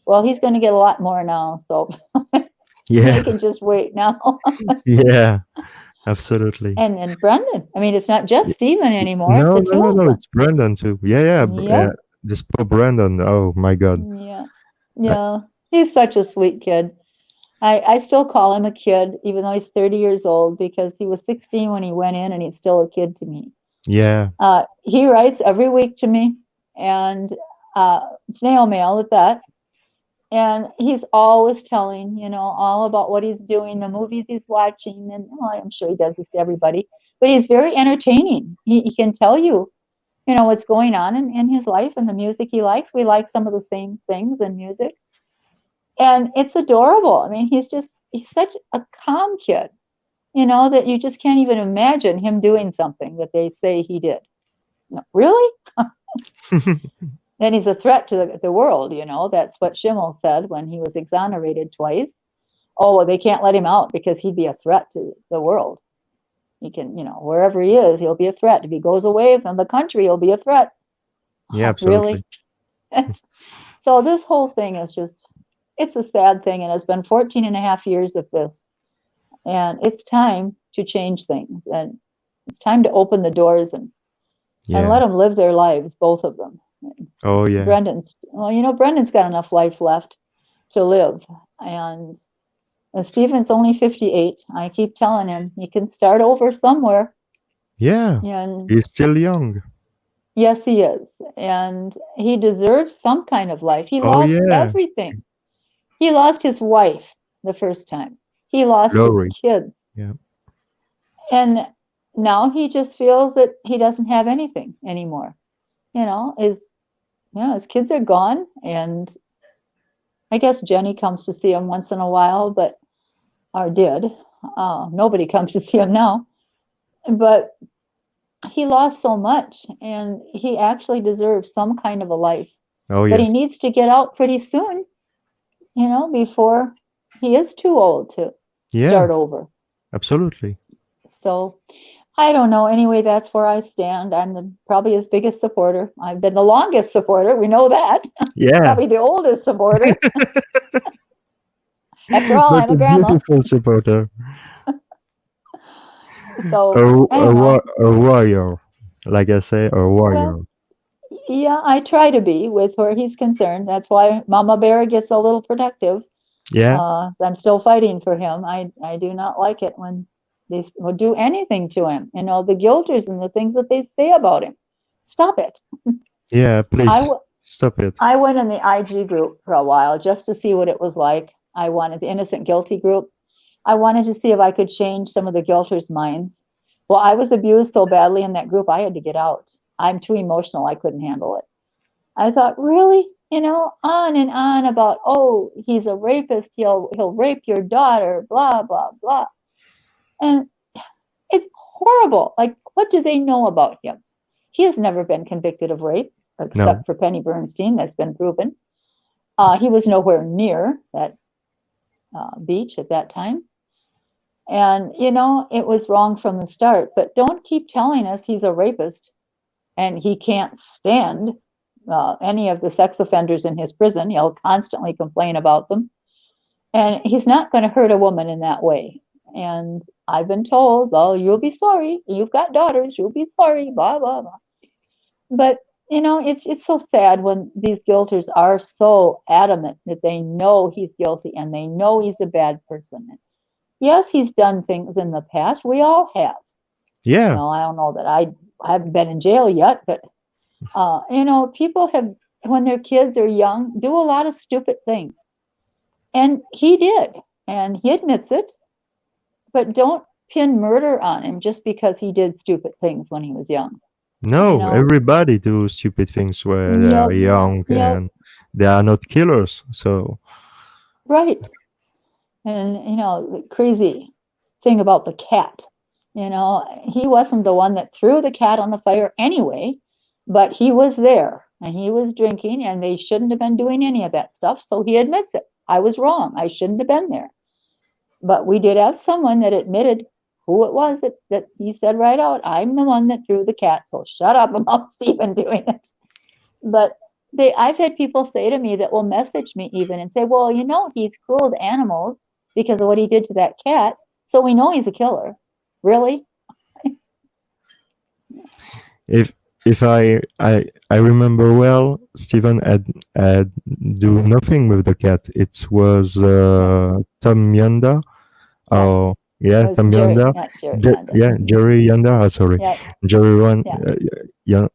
[SPEAKER 2] Well, he's going to get a lot more now, so they
[SPEAKER 1] Yeah,
[SPEAKER 2] can just wait now.
[SPEAKER 1] yeah, absolutely.
[SPEAKER 2] And Brendan. I mean, it's not just Stephen anymore; it's
[SPEAKER 1] No,
[SPEAKER 2] the
[SPEAKER 1] no,
[SPEAKER 2] two
[SPEAKER 1] no,
[SPEAKER 2] of
[SPEAKER 1] no.
[SPEAKER 2] them.
[SPEAKER 1] It's Brandon too. Yeah, yeah.
[SPEAKER 2] Yep.
[SPEAKER 1] This poor Brandon. Oh my God.
[SPEAKER 2] Yeah.
[SPEAKER 1] Uh,
[SPEAKER 2] Yeah. He's such a sweet kid. I still call him a kid, even though he's 30 years old, because he was 16 when he went in, and he's still a kid to me.
[SPEAKER 1] yeah,
[SPEAKER 2] He writes every week to me, and snail mail at that. And he's always telling, all about what he's doing, the movies he's watching, and well, I'm sure he does this to everybody. But he's very entertaining. He can tell you, what's going on in his life and the music he likes. We like some of the same things in music, and it's adorable. I mean, he's such a calm kid, that you just can't even imagine him doing something that they say he did. No, really? And he's a threat to the world, That's what Schimmel said when he was exonerated twice. Oh, well, they can't let him out because he'd be a threat to the world. He can, wherever he is, he'll be a threat. If he goes away from the country, he'll be a threat.
[SPEAKER 1] yeah,
[SPEAKER 2] Oh,
[SPEAKER 1] absolutely.
[SPEAKER 2] really? So this whole thing is it's a sad thing. And it's been 14 and a half years of this. And it's time to change things. And it's time to open the doors and let
[SPEAKER 1] Yeah.
[SPEAKER 2] them live their lives, both of them.
[SPEAKER 1] Oh yeah.
[SPEAKER 2] Brendan's got enough life left to live. And Stephen's only 58. I keep telling him he can start over somewhere.
[SPEAKER 1] Yeah.
[SPEAKER 2] And
[SPEAKER 1] He's still young.
[SPEAKER 2] yes, he is. And he deserves some kind of life. He
[SPEAKER 1] Oh
[SPEAKER 2] lost
[SPEAKER 1] yeah.
[SPEAKER 2] everything. He lost his wife the first time. He lost his
[SPEAKER 1] Glory.
[SPEAKER 2] kids.
[SPEAKER 1] Yeah.
[SPEAKER 2] And now he just feels that he doesn't have anything anymore. His kids are gone, and I guess Jenny comes to see him once in a while, but or did. Nobody comes to see him now. But he lost so much, and he actually deserves some kind of a life.
[SPEAKER 1] Oh
[SPEAKER 2] But he
[SPEAKER 1] yes.
[SPEAKER 2] needs to get out pretty soon, before he is too old to
[SPEAKER 1] Yeah.
[SPEAKER 2] start over.
[SPEAKER 1] Absolutely.
[SPEAKER 2] So I don't know. Anyway, that's where I stand. I'm probably his biggest supporter. I've been the longest supporter. We know that.
[SPEAKER 1] Yeah.
[SPEAKER 2] Probably the oldest supporter. After all,
[SPEAKER 1] But
[SPEAKER 2] I'm a
[SPEAKER 1] a
[SPEAKER 2] grandma.
[SPEAKER 1] beautiful supporter.
[SPEAKER 2] So I don't know.
[SPEAKER 1] A warrior. Like I say, a
[SPEAKER 2] Well,
[SPEAKER 1] warrior.
[SPEAKER 2] yeah, I try to be with where he's concerned. That's why Mama Bear gets a little protective.
[SPEAKER 1] Yeah.
[SPEAKER 2] I'm still fighting for him. I do not like it when they will do anything to him. The guilters and the things that they say about him. Stop it.
[SPEAKER 1] Yeah.
[SPEAKER 2] I,
[SPEAKER 1] Please
[SPEAKER 2] w-
[SPEAKER 1] stop it.
[SPEAKER 2] I went in the IG group for a while just to see what it was like. I wanted the innocent guilty group. I wanted to see if I could change some of the guilters' minds. Well, I was abused so badly in that group, I had to get out. I'm too emotional. I couldn't handle it. I thought, really? On and on about, oh, he's a rapist. He'll rape your daughter, blah, blah, blah. And it's horrible. Like, what do they know about him? He has never been convicted of rape,
[SPEAKER 1] No.
[SPEAKER 2] except for Penny Bernstein. That's been proven. He was nowhere near that beach at that time. And, it was wrong from the start. But don't keep telling us he's a rapist and he can't stand any of the sex offenders in his prison. He'll constantly complain about them. And he's not going to hurt a woman in that way. And I've been told, well, you'll be sorry. You've got daughters. You'll be sorry, blah, blah, blah. But, it's so sad when these guilters are so adamant that they know he's guilty and they know he's a bad person. Yes, he's done things in the past. We all have.
[SPEAKER 1] Yeah.
[SPEAKER 2] I don't know that I haven't been in jail yet, but people have, when their kids are young, do a lot of stupid things. And he did, and he admits it, but don't pin murder on him just because he did stupid things when he was young. You
[SPEAKER 1] No,
[SPEAKER 2] know,
[SPEAKER 1] everybody do stupid things where they are
[SPEAKER 2] yep,
[SPEAKER 1] young
[SPEAKER 2] yep,
[SPEAKER 1] and they are not killers. So
[SPEAKER 2] right. And, the crazy thing about the cat, he wasn't the one that threw the cat on the fire anyway, but he was there and he was drinking and they shouldn't have been doing any of that stuff. So he admits it. I was wrong. I shouldn't have been there. But we did have someone that admitted who it was that he said right out, I'm the one that threw the cat. So shut up about Stephen doing it. But I've had people say to me that will message me even and say, well, he's cruel to animals because of what he did to that cat. So we know he's a killer. Really?
[SPEAKER 1] if I remember well, Stephen had do nothing with the cat. It was
[SPEAKER 2] Yeah.
[SPEAKER 1] Tom Yonda.
[SPEAKER 2] Yeah.
[SPEAKER 1] Oh
[SPEAKER 2] It
[SPEAKER 1] yeah,
[SPEAKER 2] was
[SPEAKER 1] Tom
[SPEAKER 2] Jerry,
[SPEAKER 1] Yonda.
[SPEAKER 2] not Jerry Yonda.
[SPEAKER 1] Yeah, Jerry Yonda. Sorry,
[SPEAKER 2] Yeah.
[SPEAKER 1] Jerry one
[SPEAKER 2] Yeah.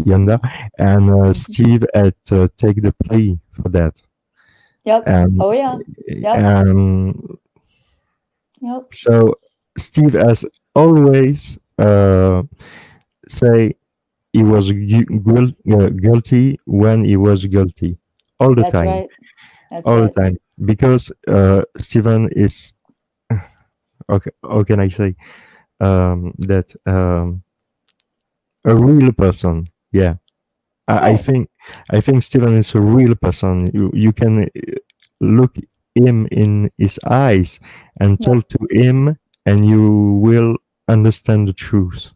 [SPEAKER 1] Yonda, and
[SPEAKER 2] Mhm.
[SPEAKER 1] Steve had to take the plea for that.
[SPEAKER 2] Yep.
[SPEAKER 1] And
[SPEAKER 2] Oh, yeah. Yep.
[SPEAKER 1] and
[SPEAKER 2] Yep.
[SPEAKER 1] so Steve has always say he was guilty when he was guilty, all the
[SPEAKER 2] That's
[SPEAKER 1] time,
[SPEAKER 2] right. That's
[SPEAKER 1] all the
[SPEAKER 2] right.
[SPEAKER 1] time, because Stephen is okay. How can I say that a real person? Yeah,
[SPEAKER 2] Right.
[SPEAKER 1] I think Stephen is a real person. You can look him in his eyes and
[SPEAKER 2] Yep.
[SPEAKER 1] talk to him, and you will understand the truth.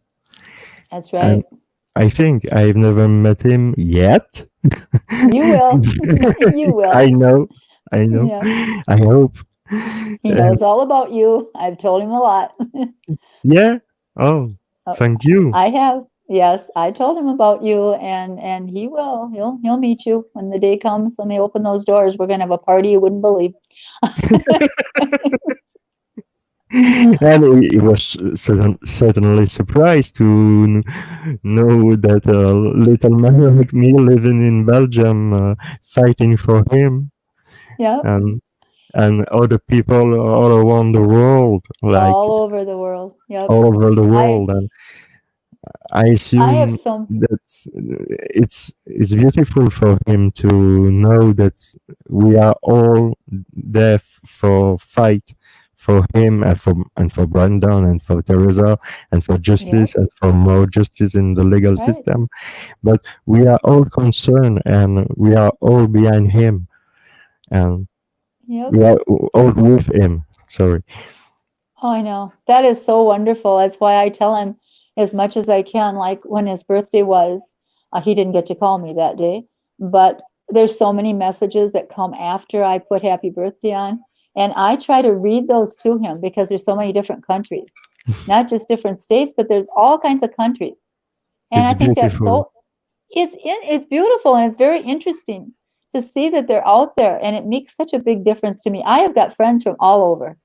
[SPEAKER 2] That's
[SPEAKER 1] And
[SPEAKER 2] right.
[SPEAKER 1] I think I've never met him yet.
[SPEAKER 2] You will. You
[SPEAKER 1] I
[SPEAKER 2] will.
[SPEAKER 1] know, I know.
[SPEAKER 2] Yeah.
[SPEAKER 1] I hope.
[SPEAKER 2] He
[SPEAKER 1] And
[SPEAKER 2] knows all about you. I've told him a lot.
[SPEAKER 1] yeah. Oh,
[SPEAKER 2] Oh,
[SPEAKER 1] thank you.
[SPEAKER 2] I have. Yes, I told him about you, and he will. He'll meet you when the day comes when they open those doors. We're gonna have a party you wouldn't believe.
[SPEAKER 1] And he was certainly surprised to know that a little man like me living in Belgium, fighting for him.
[SPEAKER 2] Yep.
[SPEAKER 1] And and other people all around the world, like
[SPEAKER 2] all over the world. Yep.
[SPEAKER 1] all over the
[SPEAKER 2] I
[SPEAKER 1] world. And I
[SPEAKER 2] I have
[SPEAKER 1] assume
[SPEAKER 2] some.
[SPEAKER 1] that it's beautiful for him to know that we are all there for fight for him and for Brandon and for Teresa and for
[SPEAKER 2] Yep.
[SPEAKER 1] justice and for more justice in the legal
[SPEAKER 2] Right.
[SPEAKER 1] system. But we are all concerned and we are all behind him and
[SPEAKER 2] Yep.
[SPEAKER 1] we are all with him. Sorry.
[SPEAKER 2] Oh, I know. That is so wonderful. That's why I tell him as much as I can. Like when his birthday was, he didn't get to call me that day, but there's so many messages that come after I put happy birthday on. And I try to read those to him because there's so many different countries, not just different states, but there's all kinds of countries. And
[SPEAKER 1] It's
[SPEAKER 2] I think that's
[SPEAKER 1] beautiful.
[SPEAKER 2] so, it's beautiful and it's very interesting to see that they're out there. And it makes such a big difference to me. I have got friends from all over.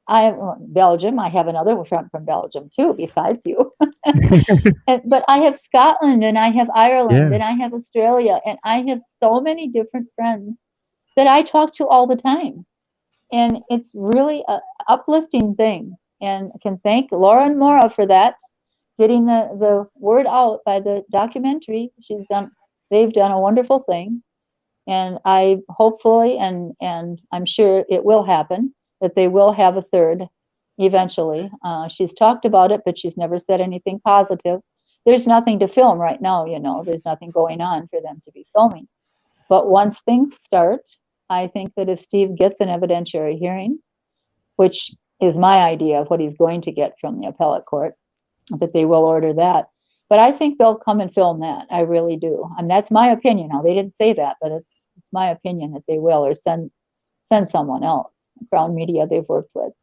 [SPEAKER 2] I have Belgium. I have another friend from Belgium too, besides you. But I have Scotland and I have Ireland
[SPEAKER 1] Yeah,
[SPEAKER 2] and I have Australia and I have so many different friends that I talk to all the time. And it's really a uplifting thing. And I can thank Laura and Maura for that, getting the word out by the documentary. They've done a wonderful thing. And I hopefully and I'm sure it will happen that they will have a third eventually. She's talked about it, but she's never said anything positive. There's nothing to film right now, there's nothing going on for them to be filming. But once things start, I think that if Steve gets an evidentiary hearing, which is my idea of what he's going to get from the appellate court, that they will order that. But I think they'll come and film that. I really do. And that's my opinion. Now they didn't say that, but it's my opinion that they will, or send someone else. Crown Media they've worked with.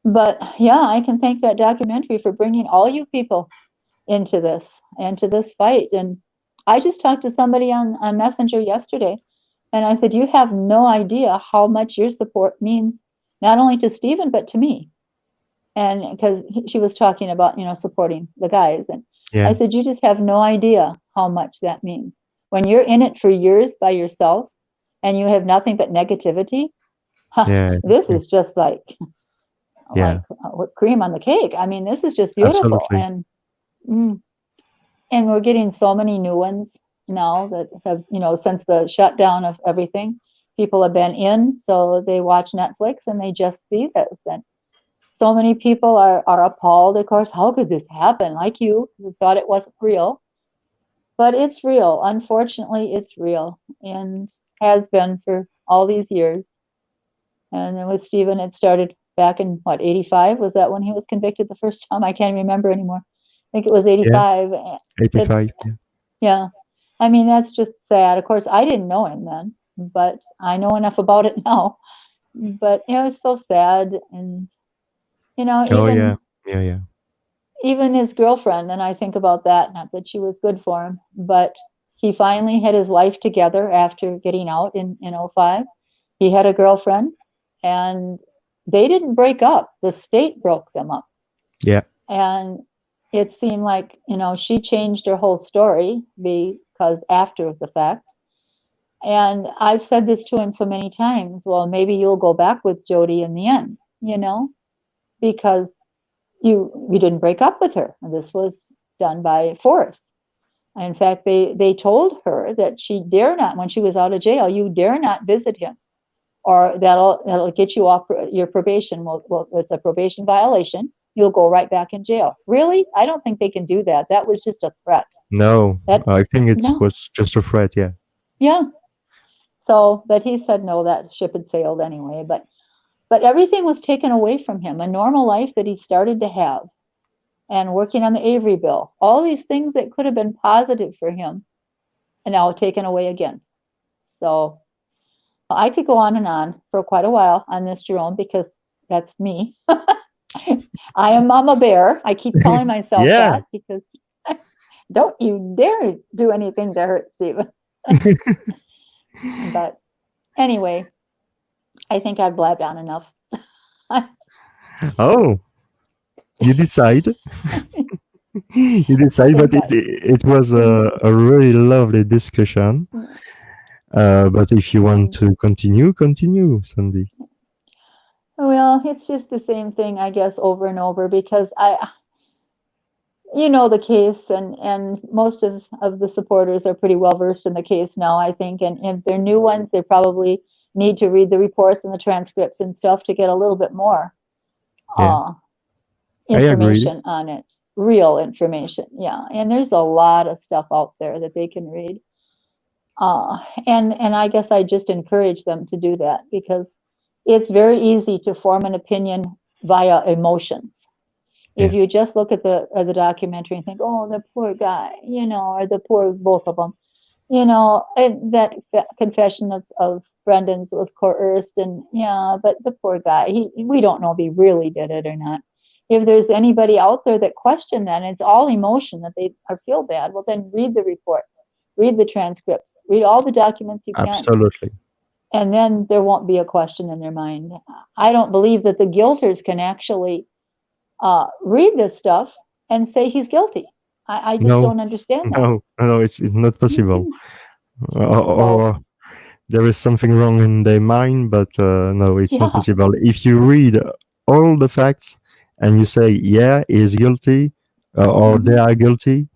[SPEAKER 2] But yeah, I can thank that documentary for bringing all you people into this fight. And I just talked to somebody on Messenger yesterday, and I said, you have no idea how much your support means, not only to Stephen, but to me. And because she was talking about, supporting the guys. And I
[SPEAKER 1] yeah,
[SPEAKER 2] said, you just have no idea how much that means. When you're in it for years by yourself and you have nothing but negativity,
[SPEAKER 1] yeah,
[SPEAKER 2] this is just
[SPEAKER 1] yeah.
[SPEAKER 2] cream on the cake. I mean, this is just beautiful.
[SPEAKER 1] Absolutely.
[SPEAKER 2] Mm, and we're getting so many new ones now that have, since the shutdown of everything, people have been in, so they watch Netflix and they just see this. And so many people are appalled, of course. How could this happen? Like you, who thought it wasn't real. But it's real. Unfortunately, it's real and has been for all these years. And then with Stephen, it started back in what, 85? Was that when he was convicted the first time? I can't remember anymore. I think it was
[SPEAKER 1] Yeah,
[SPEAKER 2] 85. It's,
[SPEAKER 1] 85. Yeah.
[SPEAKER 2] yeah. I mean, that's just sad. Of course, I didn't know him then, but I know enough about it now. But it's so sad. And,
[SPEAKER 1] Oh yeah,
[SPEAKER 2] even
[SPEAKER 1] yeah, yeah,
[SPEAKER 2] his girlfriend, and I think about that, not that she was good for him, but he finally had his life together after getting out in '05. He had a girlfriend and they didn't break up. The state broke them up.
[SPEAKER 1] yeah,
[SPEAKER 2] And it seemed like, she changed her whole story because after the fact. And I've said this to him so many times, well, maybe you'll go back with Jody in the end, because you didn't break up with her. This was done by force. In fact, they told her that she dare not, when she was out of jail, you dare not visit him, or that'll get you off your probation. Well, it's a probation violation. You'll go right back in jail. Really? I don't think they can do that. That was just a threat.
[SPEAKER 1] no,
[SPEAKER 2] That
[SPEAKER 1] I think it
[SPEAKER 2] no,
[SPEAKER 1] was just a threat. Yeah,
[SPEAKER 2] yeah. So, but he said no. That ship had sailed anyway. But everything was taken away from him. A normal life that he started to have, and working on the Avery bill, all these things that could have been positive for him, and now taken away again. So I could go on and on for quite a while on this, Jerome, because that's me. I am Mama Bear. I keep calling myself
[SPEAKER 1] yeah.
[SPEAKER 2] that because don't you dare do anything to hurt Stephen. But anyway, I think I've blabbed on enough.
[SPEAKER 1] Oh, you decide. You
[SPEAKER 2] I
[SPEAKER 1] decide, but
[SPEAKER 2] think
[SPEAKER 1] it was a really lovely discussion. But if you want to continue, Sandy.
[SPEAKER 2] Well, it's just the same thing, I guess, over and over because you know the case, and most of the supporters are pretty well versed in the case now, I think, and if they're new ones, they probably need to read the reports and the transcripts and stuff to get a little bit more
[SPEAKER 1] Yeah,
[SPEAKER 2] uh,
[SPEAKER 1] I agree.
[SPEAKER 2] information on it, real information. Yeah, and there's a lot of stuff out there that they can read. And I guess I just encourage them to do that because it's very easy to form an opinion via emotions. If
[SPEAKER 1] Yeah,
[SPEAKER 2] you just look at the documentary and think, oh, the poor guy, you know, or the poor both of them, you know, and that confession of Brendan's was coerced, and yeah, but the poor guy, we don't know if he really did it or not. If there's anybody out there that question that, and it's all emotion that they are feel bad, well, then read the report, read the transcripts, read all the documents you can,
[SPEAKER 1] absolutely.
[SPEAKER 2] and then there won't be a question in their mind. I don't believe that the guilters can actually read this stuff and say he's guilty. I just
[SPEAKER 1] No,
[SPEAKER 2] don't understand that.
[SPEAKER 1] no, it's not possible.
[SPEAKER 2] So,
[SPEAKER 1] Or there is something wrong in their mind, but no, it's not
[SPEAKER 2] yeah,
[SPEAKER 1] possible. If you read all the facts and you say, yeah, he is guilty, or they
[SPEAKER 2] hmm
[SPEAKER 1] are guilty,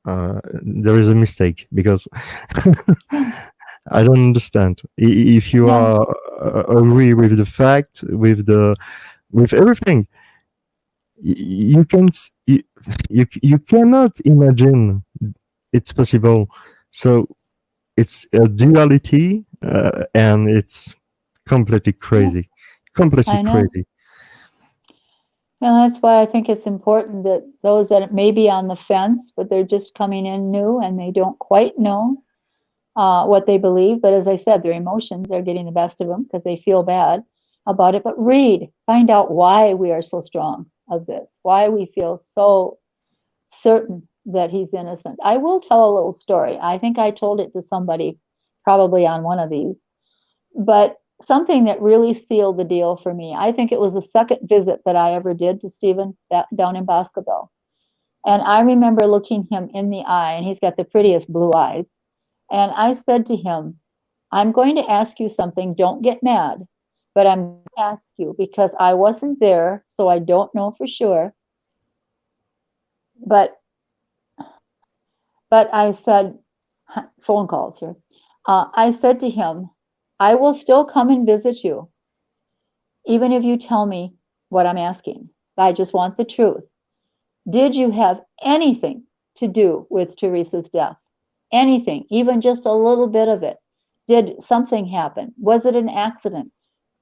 [SPEAKER 1] there is a mistake because
[SPEAKER 2] yeah,
[SPEAKER 1] I don't understand. If you
[SPEAKER 2] yeah,
[SPEAKER 1] are agree with the fact, with everything, you can you cannot imagine it's possible. So it's a duality, and it's completely
[SPEAKER 2] yeah,
[SPEAKER 1] crazy, completely
[SPEAKER 2] I know.
[SPEAKER 1] crazy.
[SPEAKER 2] And that's why I think it's important that those that may be on the fence, but they're just coming in new and they don't quite know what they believe. But as I said, their emotions are getting the best of them because they feel bad about it. But read, find out why we are so strong of this, why we feel so certain that he's innocent. I will tell a little story. I think I told it to somebody probably on one of these, but something that really sealed the deal for me. I think it was the second visit that I ever did to Stephen down in Boscobel. And I remember looking him in the eye, and he's got the prettiest blue eyes. And I said to him, I'm going to ask you something. Don't get mad, but I'm going to ask you because I wasn't there, so I don't know for sure. But I said, phone calls here. I said to him, I will still come and visit you, even if you tell me what I'm asking. I just want the truth. Did you have anything to do with Teresa's death? Anything, even just a little bit of it? Did something happen? Was it an accident?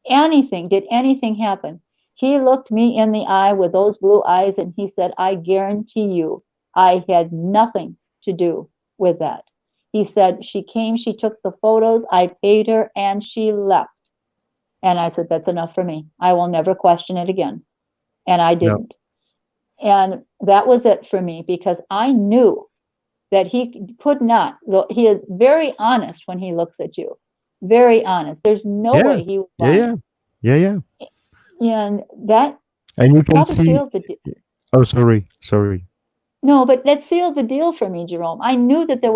[SPEAKER 2] Anything? Did anything happen? He looked me in the eye with those blue eyes and he said, I guarantee you, I had nothing to do with that. He said, she came, she took the photos, I paid her, and she left. And I said, that's enough for me. I will never question it again. And I
[SPEAKER 1] No,
[SPEAKER 2] didn't. And that was it for me because I knew that he could not. He is very honest when he looks at you. Very honest. There's no
[SPEAKER 1] yeah,
[SPEAKER 2] way he was
[SPEAKER 1] yeah,
[SPEAKER 2] lying.
[SPEAKER 1] yeah, yeah, yeah.
[SPEAKER 2] And that
[SPEAKER 1] And you can
[SPEAKER 2] probably
[SPEAKER 1] see.
[SPEAKER 2] sealed the
[SPEAKER 1] Oh, sorry.
[SPEAKER 2] no, but that sealed the deal for me, Jerome. I knew that he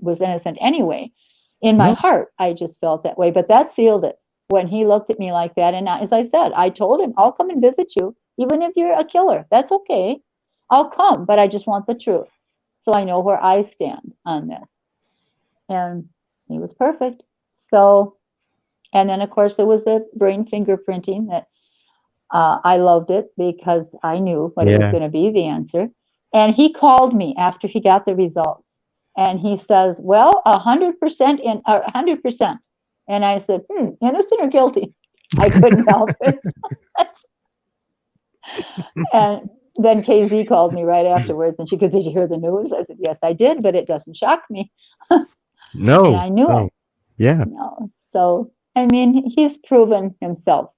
[SPEAKER 2] was innocent anyway. In my
[SPEAKER 1] No,
[SPEAKER 2] heart, I just felt that way. But that sealed it when he looked at me like that. And as I said, I told him, I'll come and visit you, even if you're a killer. That's okay. I'll come, but I just want the truth. So I know where I stand on this. And he was perfect. So, and then of course there was the brain fingerprinting that I loved it because I knew what it was
[SPEAKER 1] yeah,
[SPEAKER 2] going to be, the answer. And he called me after he got the results, and he says, "Well, 100% in, 100%." And I said, "Innocent or guilty?" I couldn't help it. And then KZ called me right afterwards, and she goes, "Did you hear the news?" I said, "Yes, I did, but it doesn't shock me." And
[SPEAKER 1] no,
[SPEAKER 2] I knew it.
[SPEAKER 1] no, yeah.
[SPEAKER 2] No, so I mean, he's proven himself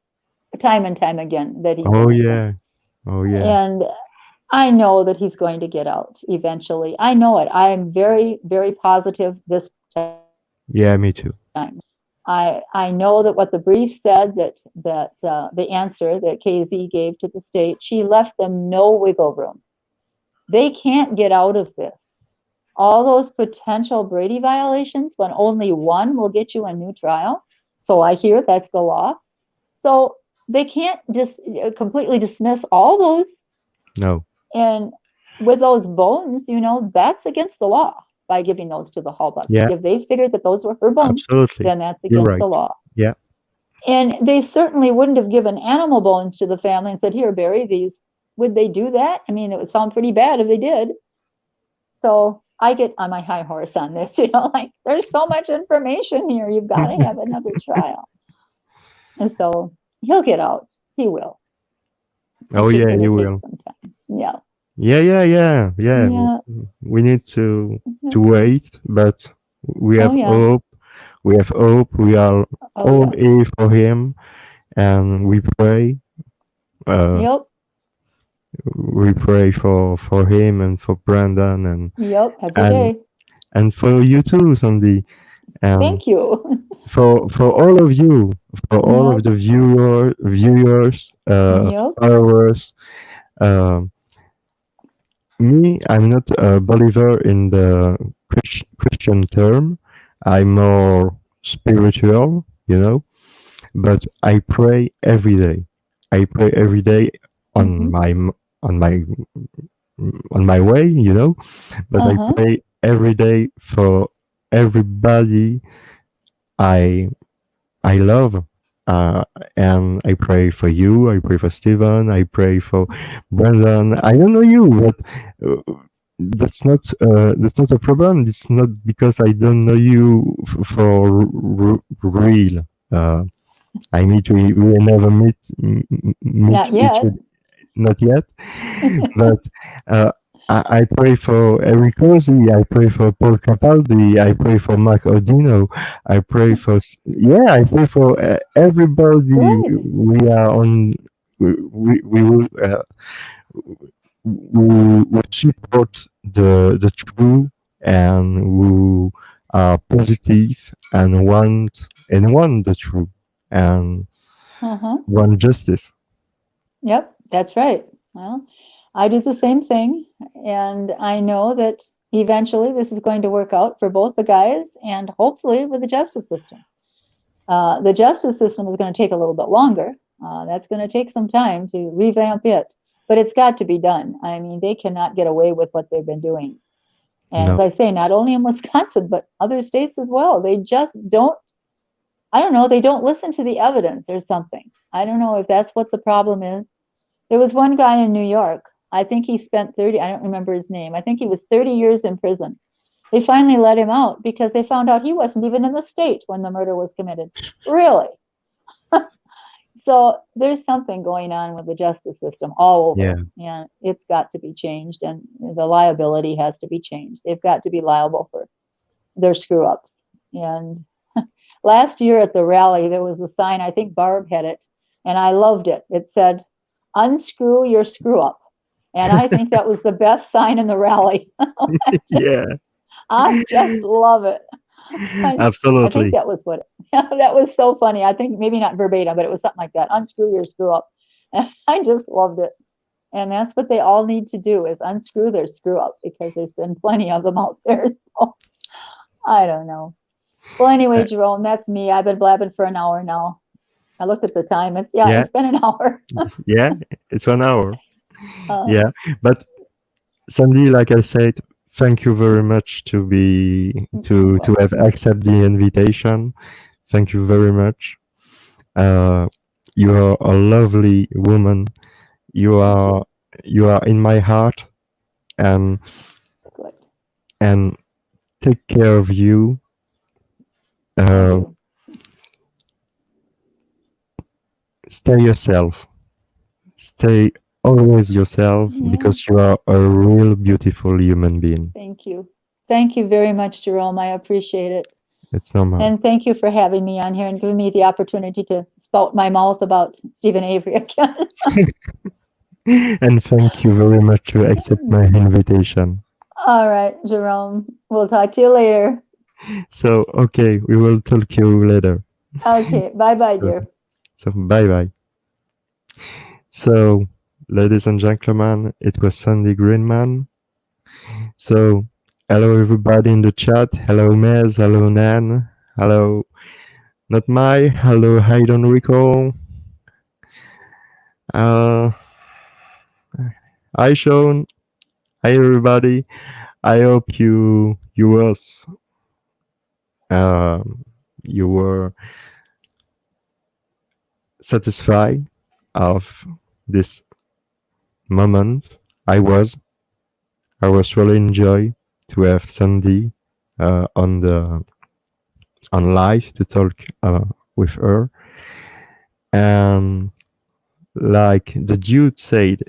[SPEAKER 2] time and time again that he's
[SPEAKER 1] Oh
[SPEAKER 2] innocent.
[SPEAKER 1] yeah, oh yeah,
[SPEAKER 2] And I know that he's going to get out eventually. I know it. I am very, very positive this time.
[SPEAKER 1] yeah. Me too.
[SPEAKER 2] I know that what the brief said, that the answer that KZ gave to the state, she left them no wiggle room. They can't get out of this. all those potential Brady violations when only one will get you a new trial. So I hear that's the law. So they can't just completely dismiss all those.
[SPEAKER 1] No.
[SPEAKER 2] And with those bones, that's against the law by giving those to the Hall Bucks.
[SPEAKER 1] Yeah,
[SPEAKER 2] If they figured that those were her bones,
[SPEAKER 1] absolutely.
[SPEAKER 2] then that's
[SPEAKER 1] You're
[SPEAKER 2] against
[SPEAKER 1] right.
[SPEAKER 2] the law.
[SPEAKER 1] Yeah.
[SPEAKER 2] And they certainly wouldn't have given animal bones to the family and said, here, bury these. Would they do that? I mean, it would sound pretty bad if they did. So I get on my high horse on this, like there's so much information here. You've got to have another trial. And so he'll get out. He will.
[SPEAKER 1] Oh
[SPEAKER 2] It's just
[SPEAKER 1] yeah,
[SPEAKER 2] going to
[SPEAKER 1] you
[SPEAKER 2] take
[SPEAKER 1] will.
[SPEAKER 2] some time. Yeah.
[SPEAKER 1] Yeah.
[SPEAKER 2] Yeah.
[SPEAKER 1] We need to wait, but we
[SPEAKER 2] Oh,
[SPEAKER 1] have
[SPEAKER 2] yeah.
[SPEAKER 1] hope. We have hope. We are
[SPEAKER 2] Oh,
[SPEAKER 1] all
[SPEAKER 2] yes.
[SPEAKER 1] here for him, and we pray. Uh,
[SPEAKER 2] Yep.
[SPEAKER 1] we pray for him and for Brandon
[SPEAKER 2] Yep. Every
[SPEAKER 1] and
[SPEAKER 2] day.
[SPEAKER 1] and for you too, Sandy, and
[SPEAKER 2] Thank you.
[SPEAKER 1] for all of you, for all of
[SPEAKER 2] Yep.
[SPEAKER 1] the viewers,
[SPEAKER 2] Yep.
[SPEAKER 1] followers. Um, Me, I'm not a believer in the Christian term. I'm more spiritual, but I pray every day. I pray every day on
[SPEAKER 2] Mm-hmm.
[SPEAKER 1] my on my on my way, but I
[SPEAKER 2] Uh-huh.
[SPEAKER 1] pray every day for everybody I I love. Uh, and I pray for you. I pray for Stephen. I pray for Brandon. I don't know you, but that's not a problem. It's not because I don't know you for real. I meet we never meet
[SPEAKER 2] Not
[SPEAKER 1] each
[SPEAKER 2] yet.
[SPEAKER 1] other, not yet, but uh, I pray for Eric Cosi, I pray for Paul Capaldi, I pray for Mark Odino, I pray for everybody.
[SPEAKER 2] Good.
[SPEAKER 1] We are on. We will who support the true and who are positive and want the true and
[SPEAKER 2] Uh-huh.
[SPEAKER 1] want justice.
[SPEAKER 2] Yep. That's right. Well, I do the same thing. And I know that eventually this is going to work out for both the guys and hopefully with the justice system. The justice system is going to take a little bit longer. That's going to take some time to revamp it, but it's got to be done. I mean, they cannot get away with what they've been doing. And as
[SPEAKER 1] No,
[SPEAKER 2] I say, not only in Wisconsin, but other states as well. They just don't, I don't know, they don't listen to the evidence or something. I don't know if that's what the problem is. There was one guy in New York. I think he spent 30, I don't remember his name. I think he was 30 years in prison. They finally let him out because they found out he wasn't even in the state when the murder was committed. Really? So there's something going on with the justice system all
[SPEAKER 1] yeah,
[SPEAKER 2] over, and it's got to be changed, and the liability has to be changed. They've got to be liable for their screw ups. And last year at the rally, there was a sign, I think Barb had it, and I loved it. It said, unscrew your screw up. And I think that was the best sign in the rally.
[SPEAKER 1] yeah,
[SPEAKER 2] I just love it. I think
[SPEAKER 1] absolutely.
[SPEAKER 2] that was what that was so funny. I think maybe not verbatim, but it was something like that. Unscrew your screw up. And I just loved it. And that's what they all need to do is unscrew their screw up because there's been plenty of them out there. So I don't know. Well, anyway,
[SPEAKER 1] Uh,
[SPEAKER 2] Jerome, that's me. I've been blabbing for an hour now. I looked at the time.
[SPEAKER 1] yeah,
[SPEAKER 2] It's been an hour.
[SPEAKER 1] yeah, it's 1 hour.
[SPEAKER 2] Uh,
[SPEAKER 1] Yeah, but Sandy, like I said, thank you very much to
[SPEAKER 2] well,
[SPEAKER 1] have accepted the invitation. Thank you very much. Uh, you are a lovely woman. You
[SPEAKER 2] thank you.
[SPEAKER 1] are you are in my heart, and
[SPEAKER 2] Good.
[SPEAKER 1] and take care of you.
[SPEAKER 2] Will
[SPEAKER 1] Uh,
[SPEAKER 2] do.
[SPEAKER 1] Stay yourself. Stay always yourself
[SPEAKER 2] Yeah.
[SPEAKER 1] because you are a real beautiful human being.
[SPEAKER 2] Thank you. Thank you very much, Jerome. I appreciate it.
[SPEAKER 1] It's normal.
[SPEAKER 2] And thank you for having me on here and giving me the opportunity to spout my mouth about Stephen Avery again.
[SPEAKER 1] And thank you very much to accept my invitation.
[SPEAKER 2] All right, Jerome. We'll talk to you later.
[SPEAKER 1] So, okay, we will talk to you later.
[SPEAKER 2] Okay. Bye bye,
[SPEAKER 1] So,
[SPEAKER 2] dear.
[SPEAKER 1] so bye bye. So, ladies and gentlemen, it was Sandy Greenman. So, Hello, everybody in the chat. Hello, Mez. Hello, Nan. Hello, not my. Hello, Hayden Rico. Uh, Hi, Sean. Hi, everybody. I hope um, you were satisfied of this moment. I was really enjoy to have Sandy on live to talk with her, and like the dude said,